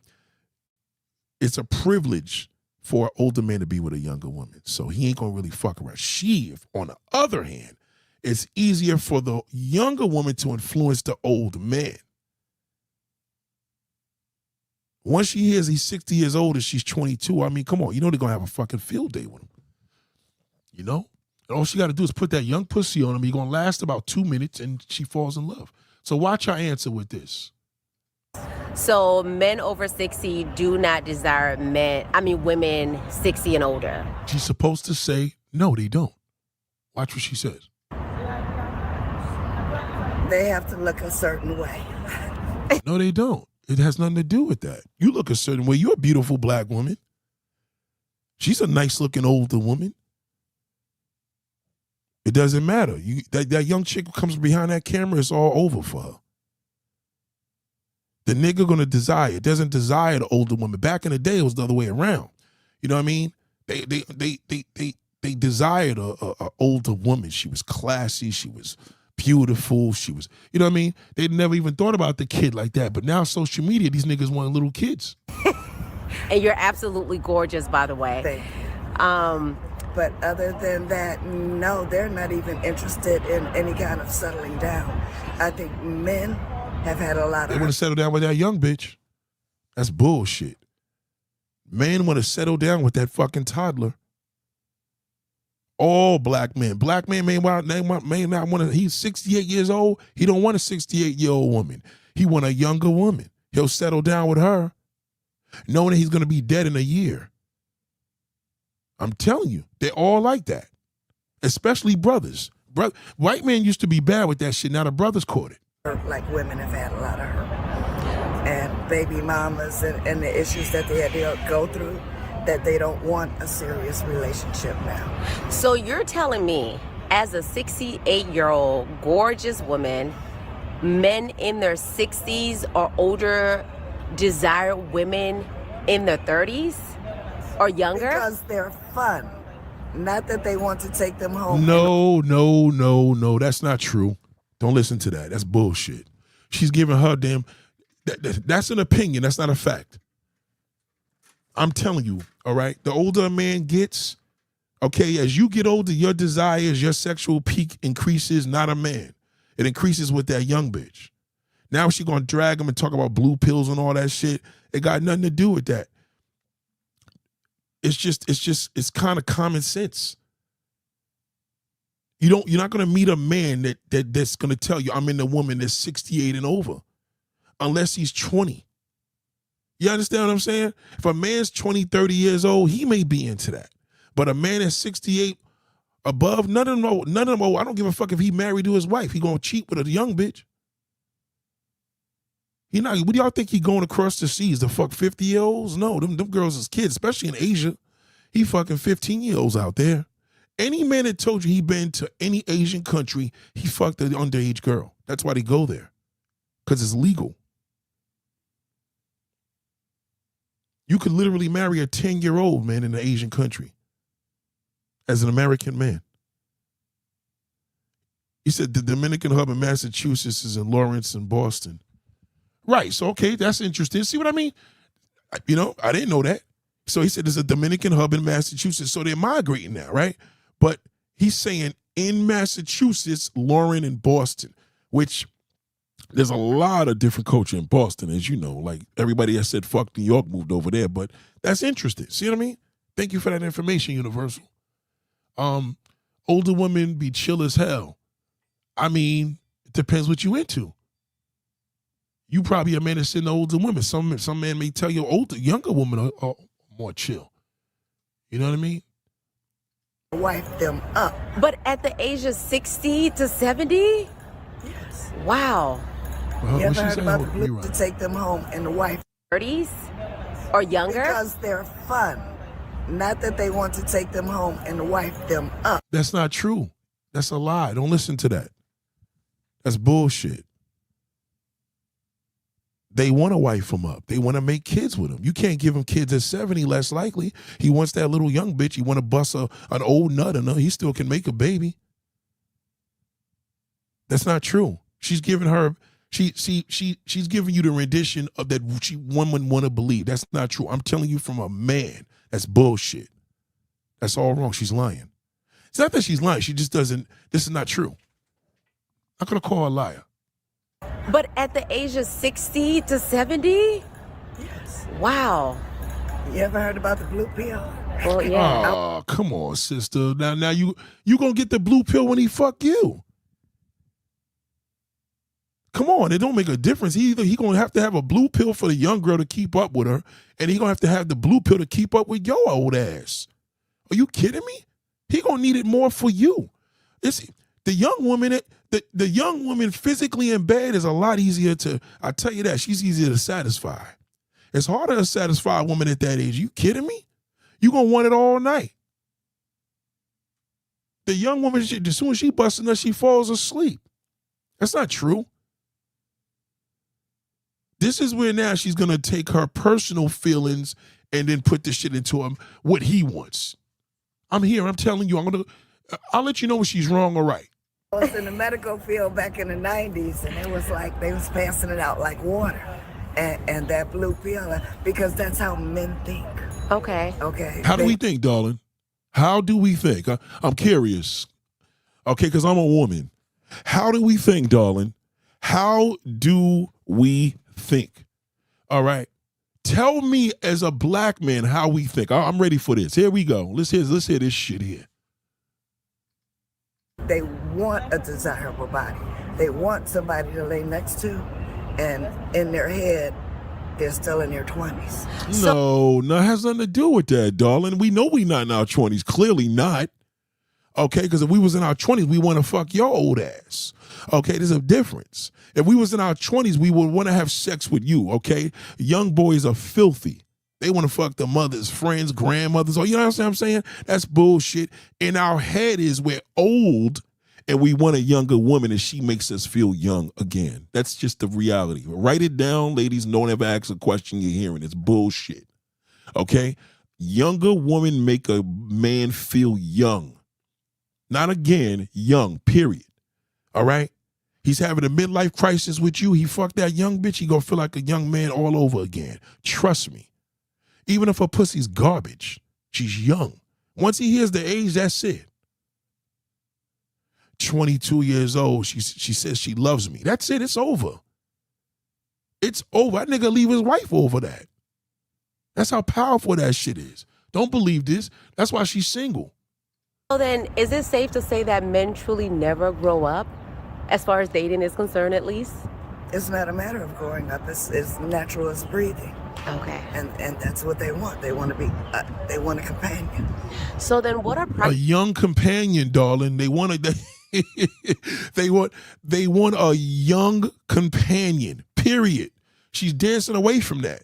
it's a privilege for an older man to be with a younger woman. So he ain't gonna really fuck around. On the other hand, it's easier for the younger woman to influence the old man. Once she hears he's 60 years old and she's 22, I mean, come on, they're going to have a fucking field day with him. And all she got to do is put that young pussy on him. He's going to last about 2 minutes and she falls in love. So watch her answer with this. So men over 60 do not desire women 60 and older. She's supposed to say, no, they don't. Watch what she says. They have to look a certain way. No, they don't. It has nothing to do with that. You look a certain way. You're a beautiful black woman. She's a nice-looking older woman. It doesn't matter. That young chick who comes behind that camera, it's all over for her. The nigga gonna desire. It doesn't desire the older woman. Back in the day, it was the other way around. You know what I mean? They desired a older woman. She was classy. She was beautiful. She was, you know what I mean? They never even thought about the kid like that. But now social media, these niggas want little kids. And you're absolutely gorgeous, by the way. Thank you. But other than that, no, they're not even interested in any kind of settling down. I think men have had a lot of... They want to settle down with that young bitch. That's bullshit. Men want to settle down with that fucking toddler. All black men. Black men may not want to... He's 68 years old. He don't want a 68-year-old woman. He want a younger woman. He'll settle down with her, knowing that he's going to be dead in a year. I'm telling you, they're all like that, especially brothers. White men used to be bad with that shit. Now the brothers caught it. Like women have had a lot of hurt. And baby mamas and the issues that they had to go through, that they don't want a serious relationship now. So you're telling me, as a 68-year-old gorgeous woman, men in their 60s or older desire women in their 30s? Or younger? Because they're fun. Not that they want to take them home. No. That's not true. Don't listen to that. That's bullshit. She's giving her damn... That's an opinion. That's not a fact. I'm telling you, all right? The older a man gets, okay, as you get older, your desires, your sexual peak increases, not a man. It increases with that young bitch. Now she gonna drag him and talk about blue pills and all that shit. It got nothing to do with that. It's kind of common sense. You're not gonna meet a man that's gonna tell you I'm in a woman that's 68 and over, unless he's 20. You understand what I'm saying? If a man's 20, 30 years old, he may be into that. But a man that's 68 above, none of them. I don't give a fuck if he married to his wife. He gonna cheat with a young bitch. What do y'all think he going across the seas to fuck 50-year-olds? No, them girls is kids, especially in Asia. He fucking 15-year-olds out there. Any man that told you he been to any Asian country, he fucked an underage girl. That's why they go there, because it's legal. You could literally marry a 10-year-old man in an Asian country as an American man. He said the Dominican hub in Massachusetts is in Lawrence and Boston. Right, so okay, that's interesting. See what I mean? I didn't know that. So he said there's a Dominican hub in Massachusetts, so they're migrating now, right? But he's saying in Massachusetts, Lawrence, and Boston, which there's a lot of different culture in Boston, as you know. Like everybody that said fuck New York moved over there, but that's interesting. See what I mean? Thank you for that information, Universal. Older women be chill as hell. I mean, it depends what you into. You probably a man that's into older women. Some man may tell you younger women are more chill. You know what I mean? Wife them up. But at the age of 60 to 70? Yes. Wow. Well, you ever heard about the blue to take them home and the wife? 30s or younger? Because they're fun. Not that they want to take them home and wife them up. That's not true. That's a lie. Don't listen to that. That's bullshit. They want to wife him up. They want to make kids with him. You can't give him kids at 70, less likely. He wants that little young bitch. You want to bust an old nut in her. He still can make a baby. That's not true. She's giving her, she's giving you the rendition of that woman want to believe. That's not true. I'm telling you from a man. That's bullshit. That's all wrong. She's lying. It's not that she's lying. She just doesn't, this is not true. I'm going to call her a liar. But at the age of 60 to 70? Yes. Wow. You ever heard about the blue pill? Well, yeah. Oh, come on, sister. Now you gonna get the blue pill when he fuck you. Come on, it don't make a difference. He gonna have to have a blue pill for the young girl to keep up with her, and he gonna have to have the blue pill to keep up with your old ass. Are you kidding me? He gonna need it more for you. It's the young woman. The young woman physically in bed is a lot easier to. I tell you that she's easier to satisfy. It's harder to satisfy a woman at that age. You kidding me? You gonna want it all night. The young woman, as soon as she busts in her, she falls asleep. That's not true. This is where now she's gonna take her personal feelings and then put this shit into him what he wants. I'm here. I'm telling you. I'll let you know when she's wrong or right. I was in the medical field back in the 90s, and it was like they was passing it out like water. and that blue pill, because that's how men think. Okay. Okay. How do we think, darling? How do we think? I'm curious. Okay, because I'm a woman. How do we think, darling? How do we think? All right. Tell me as a black man how we think. I'm ready for this. Here we go. Let's hear this shit here. They want a desirable body. They want somebody to lay next to, and in their head, they're still in their 20s. No, it has nothing to do with that, darling. We know we not in our 20s. Clearly not. Okay, because if we was in our 20s, we want to fuck your old ass. Okay, there's a difference. If we was in our 20s, we would want to have sex with you, okay? Young boys are filthy. They want to fuck their mothers, friends, grandmothers. Or you know what I'm saying? That's bullshit. In our head is we're old and we want a younger woman and she makes us feel young again. That's just the reality. Write it down, ladies. Don't ever ask a question you're hearing. It's bullshit. Okay? Younger women make a man feel young. Not again, young, period. All right? He's having a midlife crisis with you. He fucked that young bitch. He gonna feel like a young man all over again. Trust me. Even if her pussy's garbage, she's young. Once he hears the age, that's it. 22 years old, she says she loves me. That's it, it's over. It's over. That nigga leave his wife over that. That's how powerful that shit is. Don't believe this. That's why she's single. So then, is it safe to say that men truly never grow up, as far as dating is concerned, at least? It's not a matter of growing up. It's natural as breathing. Okay. And that's what they want. They want to be. They want a companion. So then, what are a young companion, darling? They want a. they want a young companion. Period. She's dancing away from that.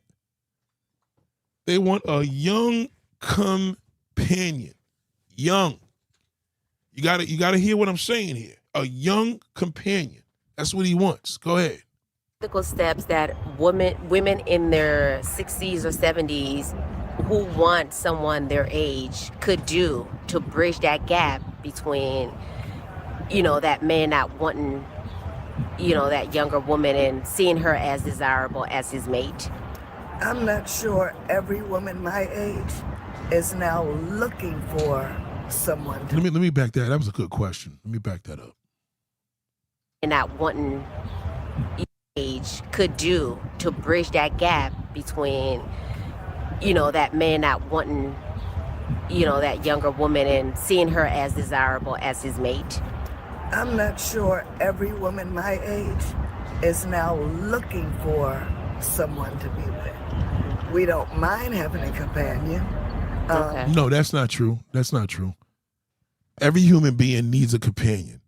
They want a young companion. Young. You gotta hear what I'm saying here. A young companion. That's what he wants. Go ahead. Practical steps that women in their 60s or 70s who want someone their age could do to bridge that gap between, that man not wanting, that younger woman and seeing her as desirable as his mate? I'm not sure every woman my age is now looking for someone to... Let me back that. That was a good question. Let me back that up. And not wanting age could do to bridge that gap between, that man not wanting, that younger woman and seeing her as desirable as his mate? I'm not sure every woman my age is now looking for someone to be with. We don't mind having a companion. Okay. No, that's not true. That's not true. Every human being needs a companion.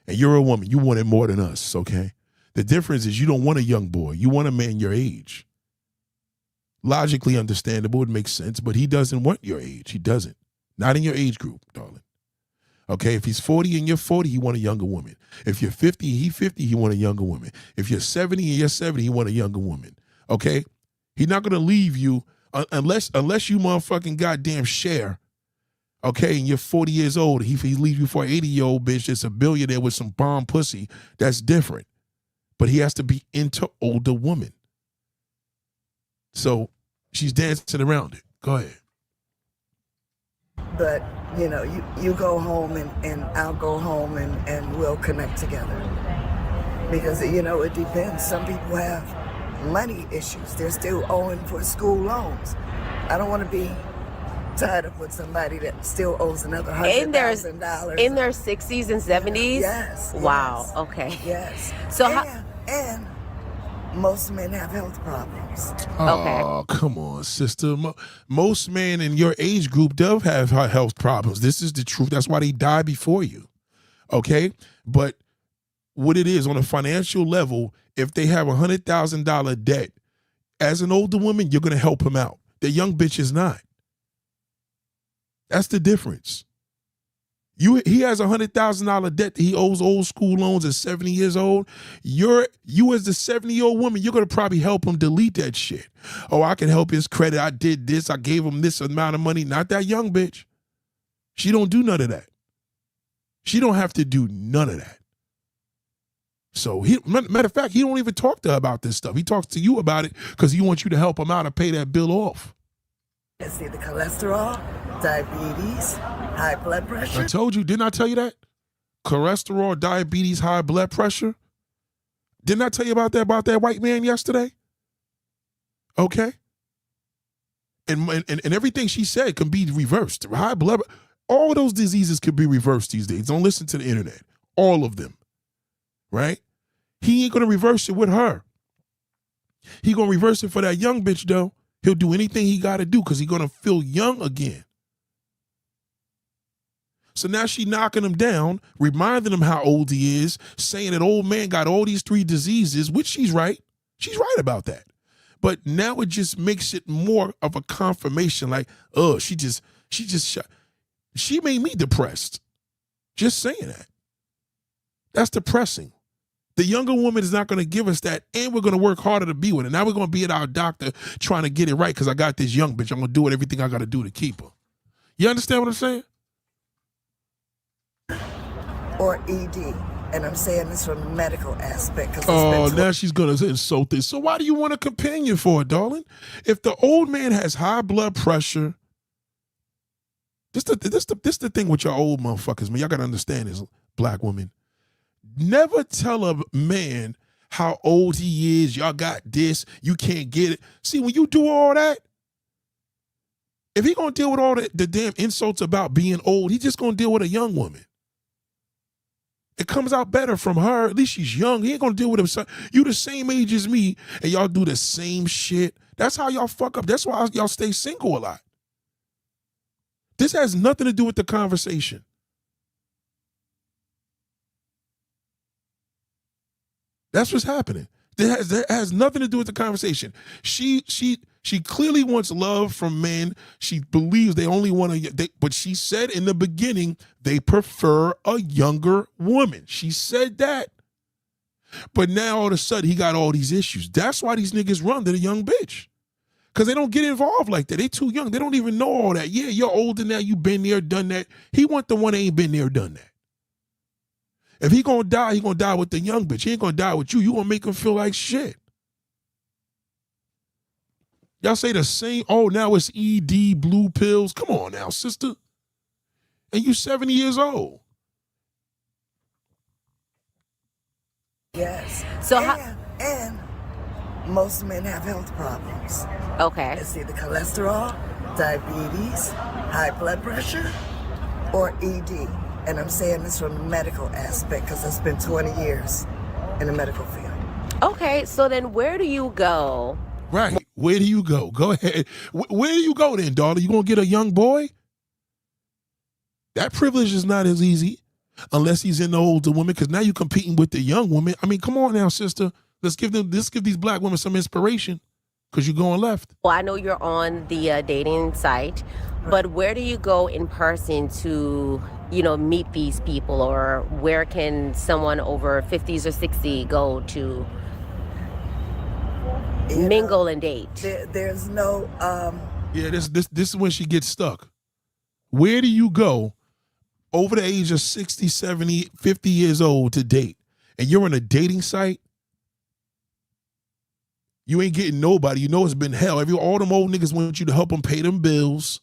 And you're a woman. You want it more than us, okay? The difference is you don't want a young boy. You want a man your age. Logically understandable. It makes sense. But he doesn't want your age. He doesn't. Not in your age group, darling. Okay? If he's 40 and you're 40, he want a younger woman. If you're 50 and he's 50, he want a younger woman. If you're 70 and you're 70, he want a younger woman. Okay? He's not going to leave you unless you motherfucking goddamn share. Okay, and you're 40 years old. He leaves you for an 80-year-old bitch that's a billionaire with some bomb pussy. That's different. But he has to be into older women. So she's dancing around it. Go ahead. But, you go home and I'll go home and we'll connect together. Because, it depends. Some people have money issues. They're still owing for school loans. I don't want to be tied up with somebody that still owes another $100,000 in their 60s and 70s. Yes. Wow. Yes, Okay. Yes. So and most men have health problems. Oh, come on, sister. Most men in your age group do have health problems. This is the truth. That's why they die before you. Okay? But what it is on a financial level, if they have $100,000 debt, as an older woman, you're going to help him out. The young bitch is not. That's the difference. He has $100,000 debt that he owes old school loans at 70 years old. You as the 70-year-old woman, you're going to probably help him delete that shit. Oh, I can help his credit. I did this. I gave him this amount of money. Not that young bitch. She don't do none of that. She don't have to do none of that. So matter of fact, he don't even talk to her about this stuff. He talks to you about it because he wants you to help him out and pay that bill off. It's either cholesterol, diabetes, high blood pressure. I told you, didn't I tell you that? Cholesterol, diabetes, high blood pressure. Didn't I tell you about that white man yesterday? Okay. And everything she said can be reversed. High blood, all those diseases can be reversed these days. Don't listen to the internet. All of them. Right? He ain't gonna reverse it with her. He gonna reverse it for that young bitch though. He'll do anything he gotta do because he's gonna feel young again. So now she knocking him down, reminding him how old he is, saying that old man got all these 3 diseases, which she's right. She's right about that. But now it just makes it more of a confirmation like, oh, she made me depressed. Just saying that. That's depressing. The younger woman is not going to give us that, and we're going to work harder to be with her. Now we're going to be at our doctor trying to get it right because I got this young bitch. I'm going to do everything I got to do to keep her. You understand what I'm saying? Or ED. And I'm saying this from a medical aspect. Oh, now she's going to insult this. So why do you want a companion for it, darling? If the old man has high blood pressure, this the thing with your old motherfuckers, man. Y'all got to understand this, black women. Never tell a man how old he is. Y'all got this. You can't get it. See, when you do all that, if he going to deal with all the damn insults about being old, he just going to deal with a young woman. It comes out better from her. At least she's young. He ain't going to deal with him. You the same age as me, and y'all do the same shit. That's how y'all fuck up. That's why y'all stay single a lot. This has nothing to do with the conversation. That's what's happening. That has nothing to do with the conversation. She clearly wants love from men. She believes they only want but she said in the beginning they prefer a younger woman. She said that. But now all of a sudden he got all these issues. That's why these niggas run to the young bitch. Because they don't get involved like that. They too young. They don't even know all that. Yeah, you're older now. You been there, done that. He want the one that ain't been there, done that. If he gonna die, he gonna die with the young bitch. He ain't gonna die with you. You gonna make him feel like shit. Y'all say the same, oh, now it's ED, blue pills. Come on now, sister. And you 70 years old. Yes. So and most men have health problems. Okay. It's either cholesterol, diabetes, high blood pressure, or ED. And I'm saying this from a medical aspect because I spent 20 years in the medical field. Okay, so then where do you go? Right. Where do you go? Go ahead. Where do you go then, daughter? You gonna get a young boy? That privilege is not as easy unless he's in the older woman, because now you're competing with the young woman. I mean, come on now, sister. Let's give these black women some inspiration because you're going left. Well, I know you're on the dating site, but where do you go in person to, meet these people, or where can someone over 50s or 60 go to mingle and date? There's no Yeah, this is when she gets stuck. Where do you go over the age of 60, 70, 50 years old to date? And you're on a dating site? You ain't getting nobody. You know it's been hell. All them old niggas want you to help them pay them bills.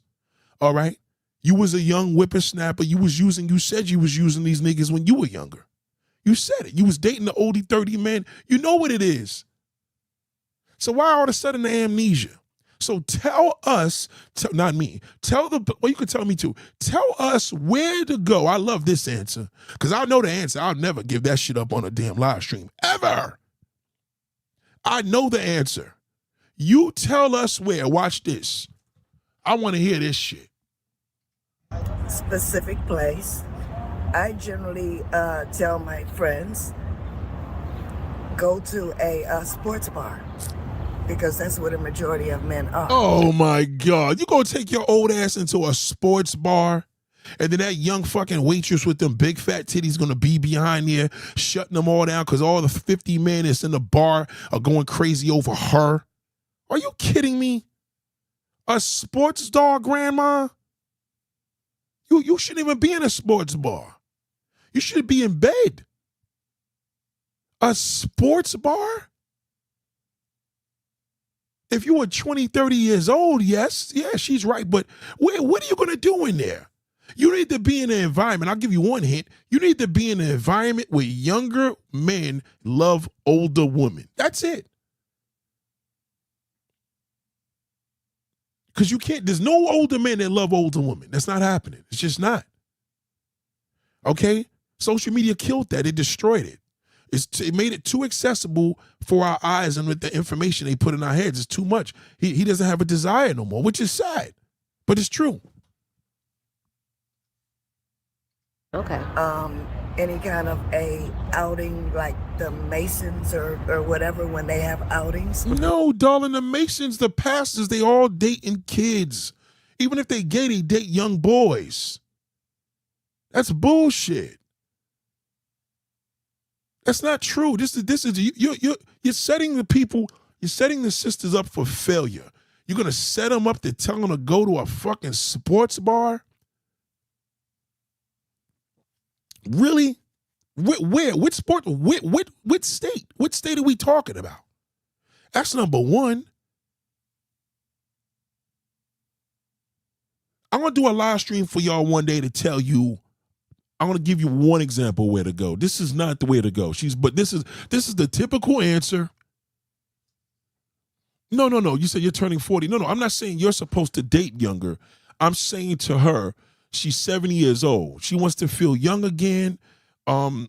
All right? You was a young whippersnapper. You said you was using these niggas when you were younger. You said it. You was dating the oldie 30 man. You know what it is. So why all of a sudden the amnesia? So tell us, not me, you can tell me too. Tell us where to go. I love this answer because I know the answer. I'll never give that shit up on a damn live stream, ever. I know the answer. You tell us where. Watch this. I want to hear this shit. Specific place. I generally tell my friends, go to a sports bar, because that's where the majority of men are. Oh my God. You gonna take your old ass into a sports bar, and then that young fucking waitress with them big fat titties gonna be behind there shutting them all down because all the 50 men that's in the bar are going crazy over her? Are you kidding me? A sports bar, grandma? You shouldn't even be in a sports bar. You should be in bed. A sports bar? If you were 20, 30 years old, yes, yeah, she's right. But what are you going to do in there? You need to be in an environment. I'll give you one hint. You need to be in an environment where younger men love older women. That's it. Because you can't, there's no older men that love older women. That's not happening. It's just not. Okay? Social media killed that. It destroyed it. It made it too accessible for our eyes, and with the information they put in our heads, it's too much. He doesn't have a desire no more, which is sad, but it's true. Okay. Any kind of a outing like the Masons or whatever when they have outings? No, darling, the Masons, the pastors, they all dating kids. Even if they gay, they date young boys. That's bullshit. That's not true. This is you're setting the people, you're setting the sisters up for failure. You're gonna set them up to tell them to go to a fucking sports bar? Really? Where? Which sport? Which state? What state are we talking about? That's number one. I'm gonna do a live stream for y'all one day to tell you. I'm gonna give you one example where to go. This is not the way to go. But this is the typical answer. No. You said you're turning 40. No. I'm not saying you're supposed to date younger. I'm saying to her, she's 70 years old. She wants to feel young again. And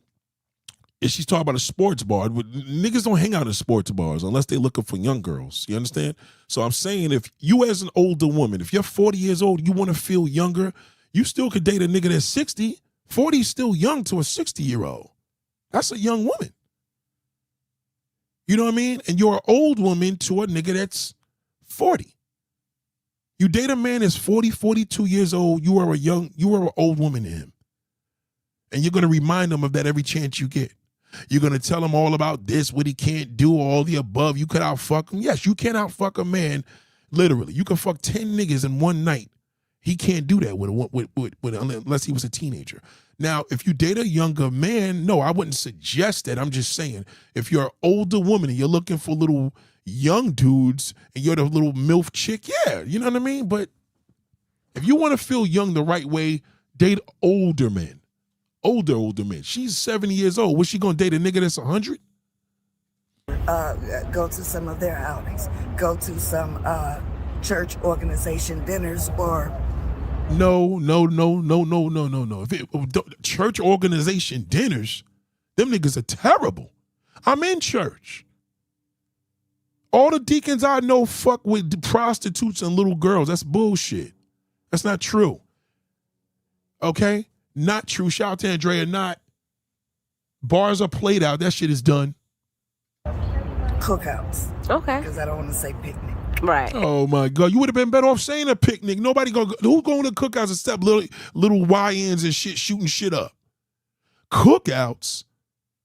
she's talking about a sports bar. Niggas don't hang out in sports bars unless they're looking for young girls. You understand? So I'm saying if you as an older woman, if you're 40 years old, you want to feel younger, you still could date a nigga that's 60. 40 is still young to a 60-year-old. That's a young woman. You know what I mean? And you're an old woman to a nigga that's 40. You date a man that's 40, 42 years old, you are an old woman to him. And you're going to remind him of that every chance you get. You're going to tell him all about this, what he can't do, all the above. You could outfuck him. Yes, you can outfuck a man, literally. You can fuck 10 niggas in one night. He can't do that unless he was a teenager. Now, if you date a younger man, no, I wouldn't suggest that. I'm just saying, if you're an older woman and you're looking for little young dudes and you're the little MILF chick, yeah, you know what I mean? But if you want to feel young the right way, date older men. Older men. She's 70 years old. Was she going to date a nigga that's 100? Go to some of their outings. Go to some church organization dinners or... No. Church organization dinners, them niggas are terrible. I'm in church. All the deacons I know fuck with prostitutes and little girls. That's bullshit. That's not true. Okay? Not true. Shout out to Andrea. Not. Bars are played out. That shit is done. Cookouts. Okay. Because I don't want to say picnic. Right. Oh my God. You would have been better off saying a picnic. Nobody who's going to cookouts except little YNs and shit shooting shit up. Cookouts.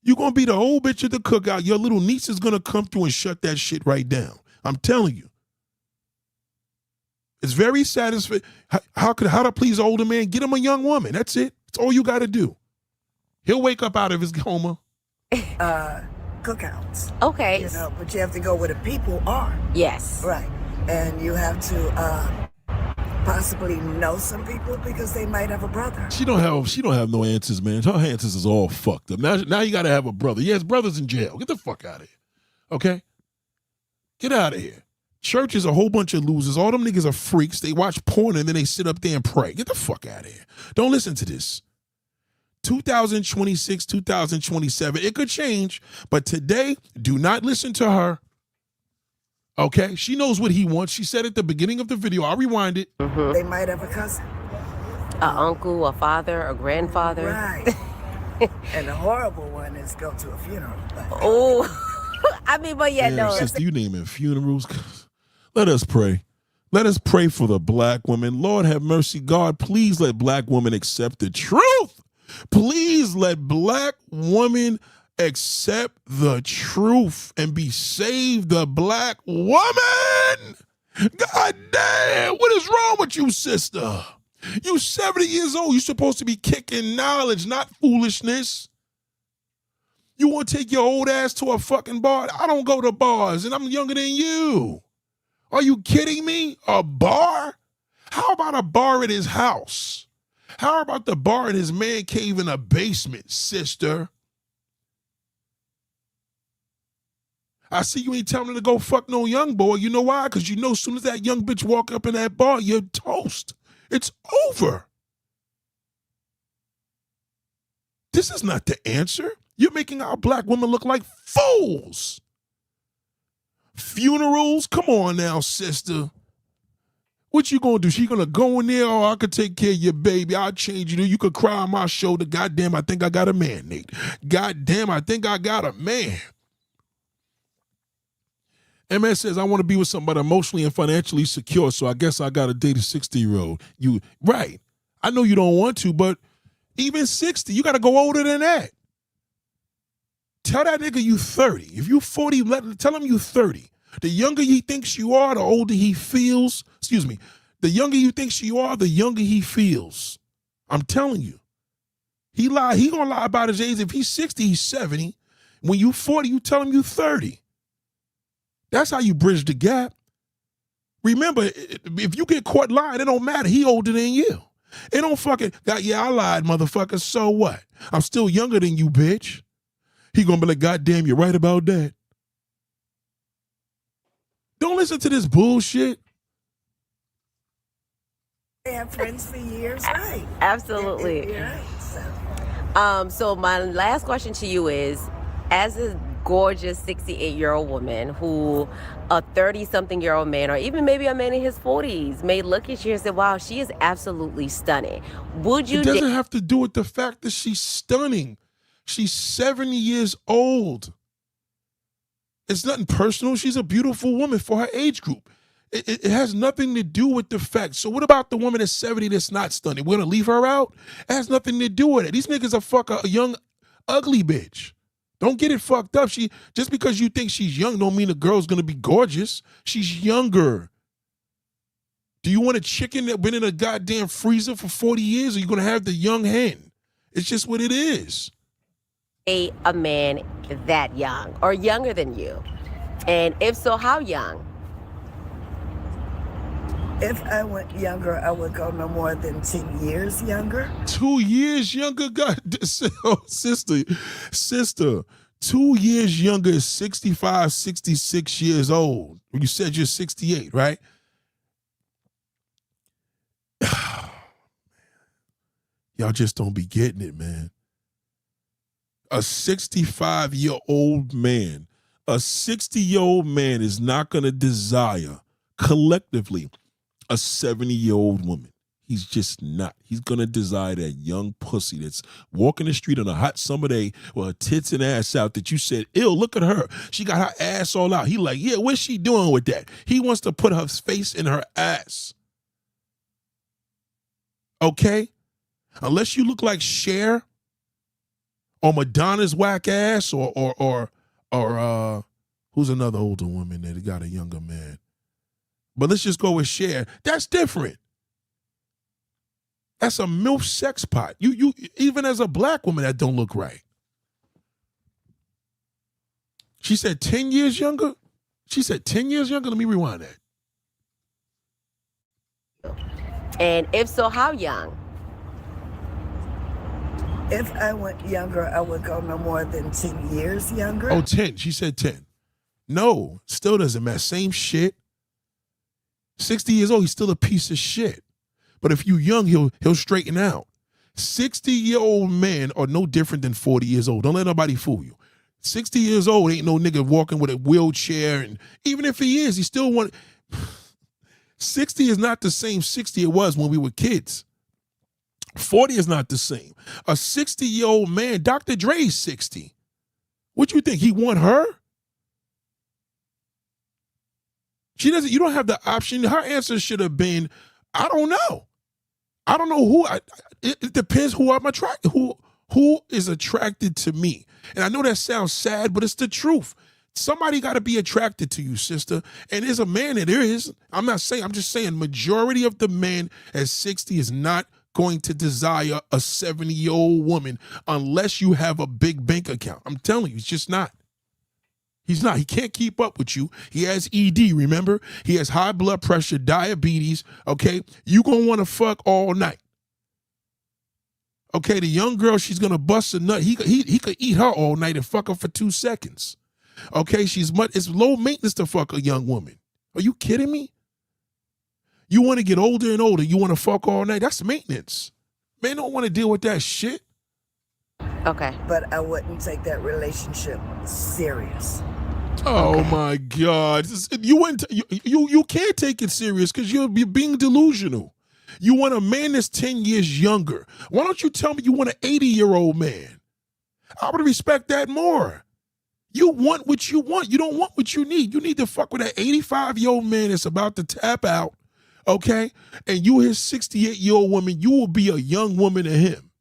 You're going to be the old bitch at the cookout. Your little niece is going to come through and shut that shit right down. I'm telling you. It's very satisfying. How to please an older man? Get him a young woman. That's it. That's all you got to do. He'll wake up out of his coma. Cookouts. Okay. You know, but you have to go where the people are. Yes. Right. And you have to possibly know some people because they might have a brother. She don't have no answers, man. Her answers is all fucked up. Now you got to have a brother. Yes, brother's in jail. Get the fuck out of here. Okay? Get out of here. Church is a whole bunch of losers. All them niggas are freaks. They watch porn and then they sit up there and pray. Get the fuck out of here. Don't listen to this. 2026, 2027, it could change, but today, do not listen to her. Okay? She knows what he wants. She said at the beginning of the video, I'll rewind it. Mm-hmm. They might have a cousin. An uncle, a father, a grandfather. Right. And the horrible one is go to a funeral. Oh, I mean, but yeah, no. Sister, you naming funerals. Let us pray. Let us pray for the black women. Lord have mercy, God, please let black women accept the truth. Please let black women accept the truth and be saved. The black woman. God damn, what is wrong with you, sister? You 70 years old. You're supposed to be kicking knowledge, not foolishness. You want to take your old ass to a fucking bar? I don't go to bars, and I'm younger than you. Are you kidding me? A bar? How about a bar at his house? How about the bar in his man cave in a basement, sister? I see you ain't telling him to go fuck no young boy. You know why? Because you know as soon as that young bitch walk up in that bar, you're toast. It's over. This is not the answer. You're making our black women look like fools. Funerals? Come on now, sister. What you gonna do? She gonna go in there? Oh, I could take care of your baby. I'll change you. You could cry on my shoulder. Goddamn, I think I got a man, Nate. Goddamn, I think I got a man. MS says, I want to be with somebody emotionally and financially secure, so I guess I got to date a 60-year-old. You right. I know you don't want to, but even 60, you got to go older than that. Tell that nigga you 30. If you 40, tell him you 30. The younger he thinks you are, the older he feels. Excuse me. The younger you think you are, the younger he feels. I'm telling you. He gonna lie about his age. If he's 60, he's 70. When you 40, you tell him you 30. That's how you bridge the gap. Remember, if you get caught lying, it don't matter. He older than you. It don't fucking, yeah, I lied, motherfucker. So what? I'm still younger than you, bitch. He gonna be like, goddamn, you're right about that. Don't listen to this bullshit. They have friends for years, right? Absolutely. You're right. So my last question to you is, as a gorgeous 68-year-old woman who a 30-something-year-old man, or even maybe a man in his 40s, may look at you and say, wow, she is absolutely stunning. Would you? It doesn't have to do with the fact that she's stunning. She's 70 years old. It's nothing personal. She's a beautiful woman for her age group. It has nothing to do with the fact. So what about the woman that's 70 that's not stunning? We're going to leave her out? It has nothing to do with it. These niggas are fuck a young, ugly bitch. Don't get it fucked up. Just because you think she's young don't mean the girl's going to be gorgeous. She's younger. Do you want a chicken that been in a goddamn freezer for 40 years, or are you going to have the young hen? It's just what it is. A man that young or younger than you? And if so, how young? If I went younger, I would go no more than 10 years younger. 2 years younger? God, sister, 2 years younger is 65, 66 years old. You said you're 68, right? Y'all just don't be getting it, man. A 65-year-old man, a 60-year-old man is not going to desire collectively a 70-year-old woman. He's just not. He's going to desire that young pussy that's walking the street on a hot summer day with her tits and ass out that you said, ew, look at her. She got her ass all out. He like, yeah, what's she doing with that? He wants to put her face in her ass. Okay? Unless you look like Cher or Madonna's whack ass or who's another older woman that got a younger man? But let's just go with Cher. That's different. That's a MILF sex pot. You even as a black woman, that don't look right. She said 10 years younger? She said 10 years younger? Let me rewind that. And if so, how young? If I went younger, I would go no more than 10 years younger. Oh, 10. She said 10. No, still doesn't matter. Same shit. 60 years old, he's still a piece of shit. But if you young, he'll straighten out. 60-year-old men are no different than 40 years old. Don't let nobody fool you. 60 years old ain't no nigga walking with a wheelchair, and even if he is, he still want. 60 is not the same 60 it was when we were kids. 40 is not the same. A 60-year-old man, Dr. Dre's 60. What you think? He want her? She doesn't. You don't have the option. Her answer should have been, I don't know. I don't know who. It depends who I'm attracted. Who is attracted to me? And I know that sounds sad, but it's the truth. Somebody got to be attracted to you, sister. And there's a man that there is. I'm not saying. I'm just saying majority of the men at 60 is not going to desire a 70-year-old woman unless you have a big bank account. I'm telling you, it's just not. He's not. He can't keep up with you. He has ED, remember? He has high blood pressure, diabetes, okay? You going to want to fuck all night. Okay, the young girl, she's going to bust a nut. He could eat her all night and fuck her for 2 seconds. Okay, it's low maintenance to fuck a young woman. Are you kidding me? You want to get older and older. You want to fuck all night. That's maintenance. Men don't want to deal with that shit. Okay. But I wouldn't take that relationship serious. Oh my God! You can't take it serious because you're being delusional. You want a man that's 10 years younger. Why don't you tell me you want an 80-year-old man? I would respect that more. You want what you want. You don't want what you need. You need to fuck with an 85-year-old man that's about to tap out, okay? And you his 68-year-old woman, you will be a young woman to him.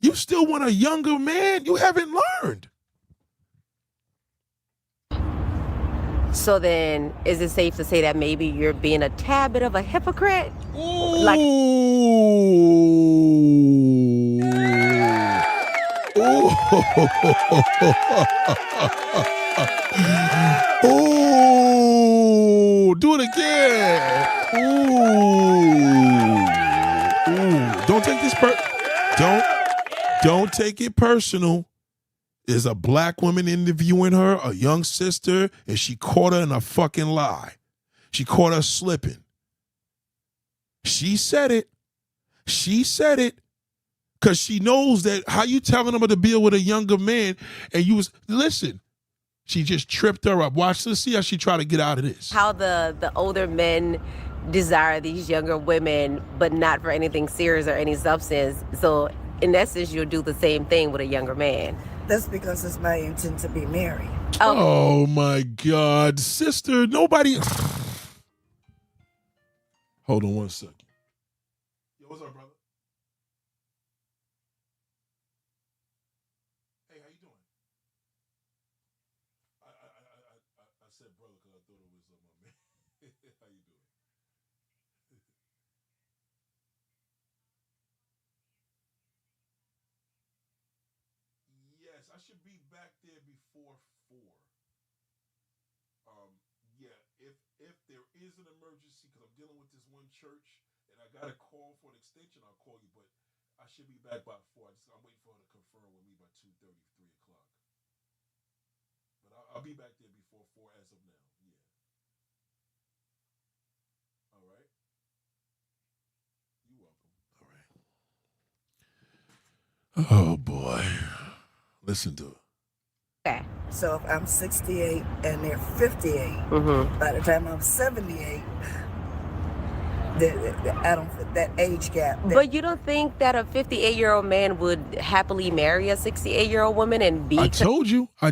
You still want a younger man? You haven't learned. So then, is it safe to say that maybe you're being a tad bit of a hypocrite? Ooh. Like, Ooh. Do it again. Ooh. Don't take this don't take it personal. There's a black woman interviewing her, a young sister, and she caught her in a fucking lie. She caught her slipping. She said it. Because she knows that how you telling them to deal with a younger man and listen, she just tripped her up. Watch, let's see how she try to get out of this. how the older men desire these younger women, but not for anything serious or any substance. So in essence, you'll do the same thing with a younger man. That's because it's my intent to be married. Oh my God, sister, nobody. Hold on one second. Yo, what's up, brother? Hey, how you doing? I said brother because I thought it was my man. How you doing? Yes, I should be back there before 4. Yeah, if there is an emergency, because I'm dealing with this one church and I got a call for an extension, I'll call you. But I should be back by 4. I'm waiting for her to confirm with me by 2:30, 3:00. But I'll be back there before 4 as of now. Yeah. All right. You're welcome. All right. Oh boy. Listen to it. Okay. So if I'm 68 and they're 58, by the time I'm 78, I don't fit that age gap. But you don't think that a 58-year-old man would happily marry a 68-year-old woman and be... I told you that.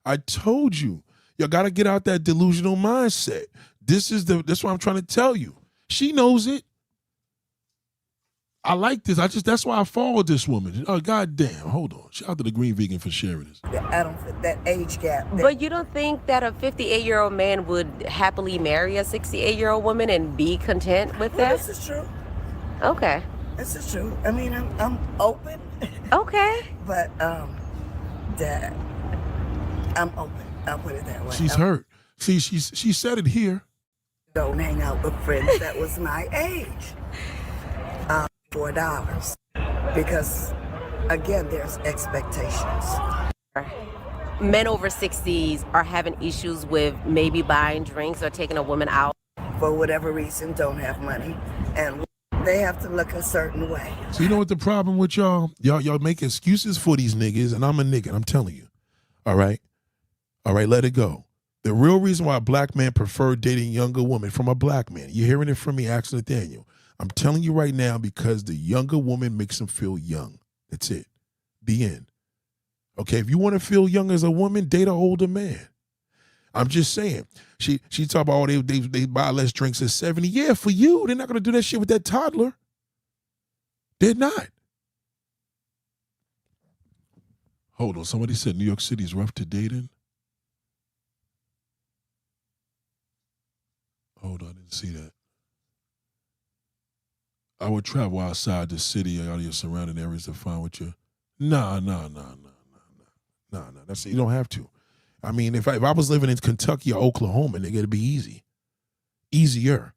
I told you. You got to get out that delusional mindset. That's what I'm trying to tell you. She knows it. I like this. That's why I followed this woman. Oh, goddamn. Hold on. Shout out to the Green Vegan for sharing this. I don't fit that age gap. But you don't think that a 58-year-old man would happily marry a 68-year-old woman and be content with that? This is true. Okay. This is true. I mean, I'm open. Okay. But that I'm open. I'll put it that way. She's hurt. See, she said it here. Don't hang out with friends that was my age. $4 because again there's expectations. Men over 60s are having issues with maybe buying drinks or taking a woman out For whatever reason don't have money and they have to look a certain way. So you know what the problem with y'all? Y'all make excuses for these niggas, and I'm a nigga, I'm telling you. All right, let it go. The real reason why a black man prefer dating younger women from a black man, you're hearing it from me, ask Nathaniel. I'm telling you right now because the younger woman makes him feel young. That's it. The end. Okay, if you want to feel young as a woman, date an older man. I'm just saying. She talk about, oh, they buy less drinks at 70. Yeah, for you. They're not going to do that shit with that toddler. They're not. Hold on. Somebody said New York City is rough to date in. Hold on. I didn't see that. I would travel outside the city or out of your surrounding areas to find what you. Nah. That's you don't have to. I mean, if I was living in Kentucky or Oklahoma, nigga, it'd be easy, easier.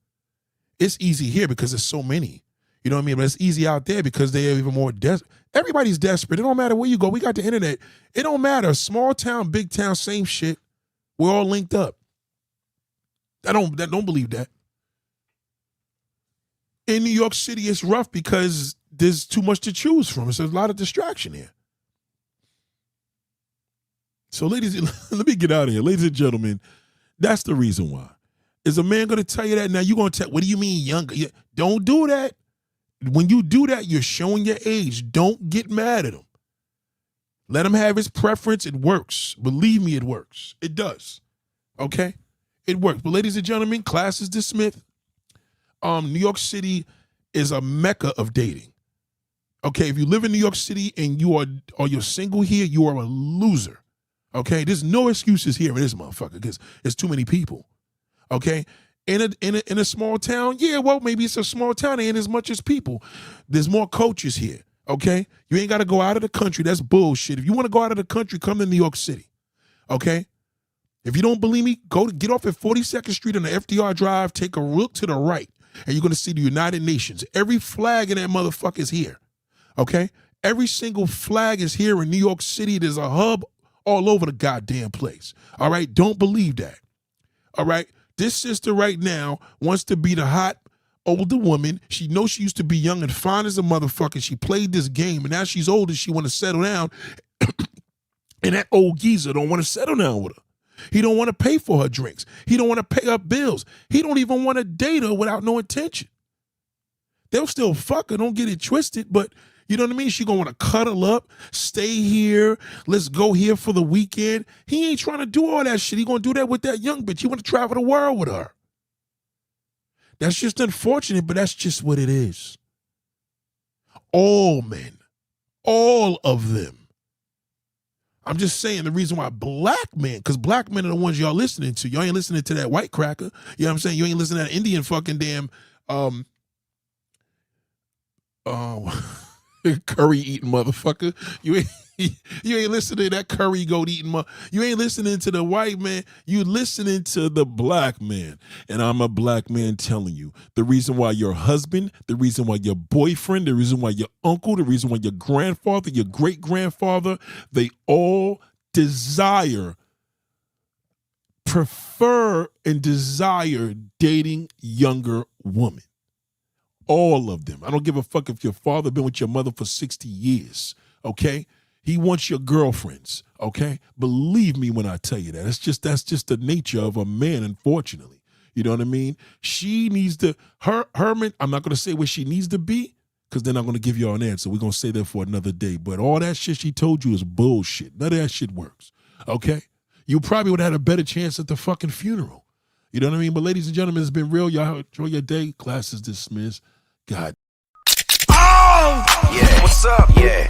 It's easy here because there's so many. You know what I mean? But it's easy out there because they're even more desperate. Everybody's desperate. It don't matter where you go. We got the internet. It don't matter. Small town, big town, same shit. We're all linked up. I don't believe that. In New York City, it's rough because there's too much to choose from. There's a lot of distraction here. So, ladies, let me get out of here. Ladies and gentlemen, that's the reason why. Is a man going to tell you that? Now, you're going to tell, what do you mean younger? Don't do that. When you do that, you're showing your age. Don't get mad at him. Let him have his preference. It works. Believe me, it works. It does. Okay? It works. But ladies and gentlemen, class is dismissed. New York City is a mecca of dating. Okay, if you live in New York City and you're single here, you are a loser. Okay, there's no excuses here in this motherfucker because there's too many people. Okay, in a small town, yeah, well, maybe it's a small town, there ain't as much as people. There's more coaches here. Okay, you ain't got to go out of the country. That's bullshit. If you want to go out of the country, come to New York City. Okay, if you don't believe me, get off at 42nd Street on the FDR Drive, take a look to the right, and you're gonna see the United Nations. Every flag in that motherfucker is here. Okay, every single flag is here in New York City. There's a hub all over the goddamn place. All right, don't believe that. All right, this sister right now wants to be the hot older woman. She knows she used to be young and fine as a motherfucker. She played this game, and now she's older. She want to settle down, and that old geezer don't want to settle down with her. He don't want to pay for her drinks. He don't want to pay her bills. He don't even want to date her without no intention. They'll still fuck her. Don't get it twisted, but you know what I mean? She gonna want to cuddle up, stay here, let's go here for the weekend. He ain't trying to do all that shit. He gonna do that with that young bitch. He want to travel the world with her. That's just unfortunate, but that's just what it is. All men, all of them. I'm just saying the reason why black men, because black men are the ones y'all listening to. Y'all ain't listening to that white cracker. You know what I'm saying? You ain't listening to that Indian fucking damn curry eating motherfucker. You ain't listening to that curry goat eating you ain't listening to the white man. You listening to the black man. And I'm a black man telling you the reason why your husband, the reason why your boyfriend, the reason why your uncle, the reason why your grandfather, your great grandfather, they all prefer and desire dating younger women. All of them. I don't give a fuck if your father been with your mother for 60 years, okay? He wants your girlfriends, okay? Believe me when I tell you that. That's just the nature of a man, unfortunately. You know what I mean? She needs to, Herman, I'm not going to say where she needs to be because then I'm going to give y'all an answer. We're going to say that for another day. But all that shit she told you is bullshit. None of that shit works, okay? You probably would have had a better chance at the fucking funeral. You know what I mean? But ladies and gentlemen, it's been real. Y'all enjoy your day. Class is dismissed. God. Oh! Yeah. What's up? Yeah.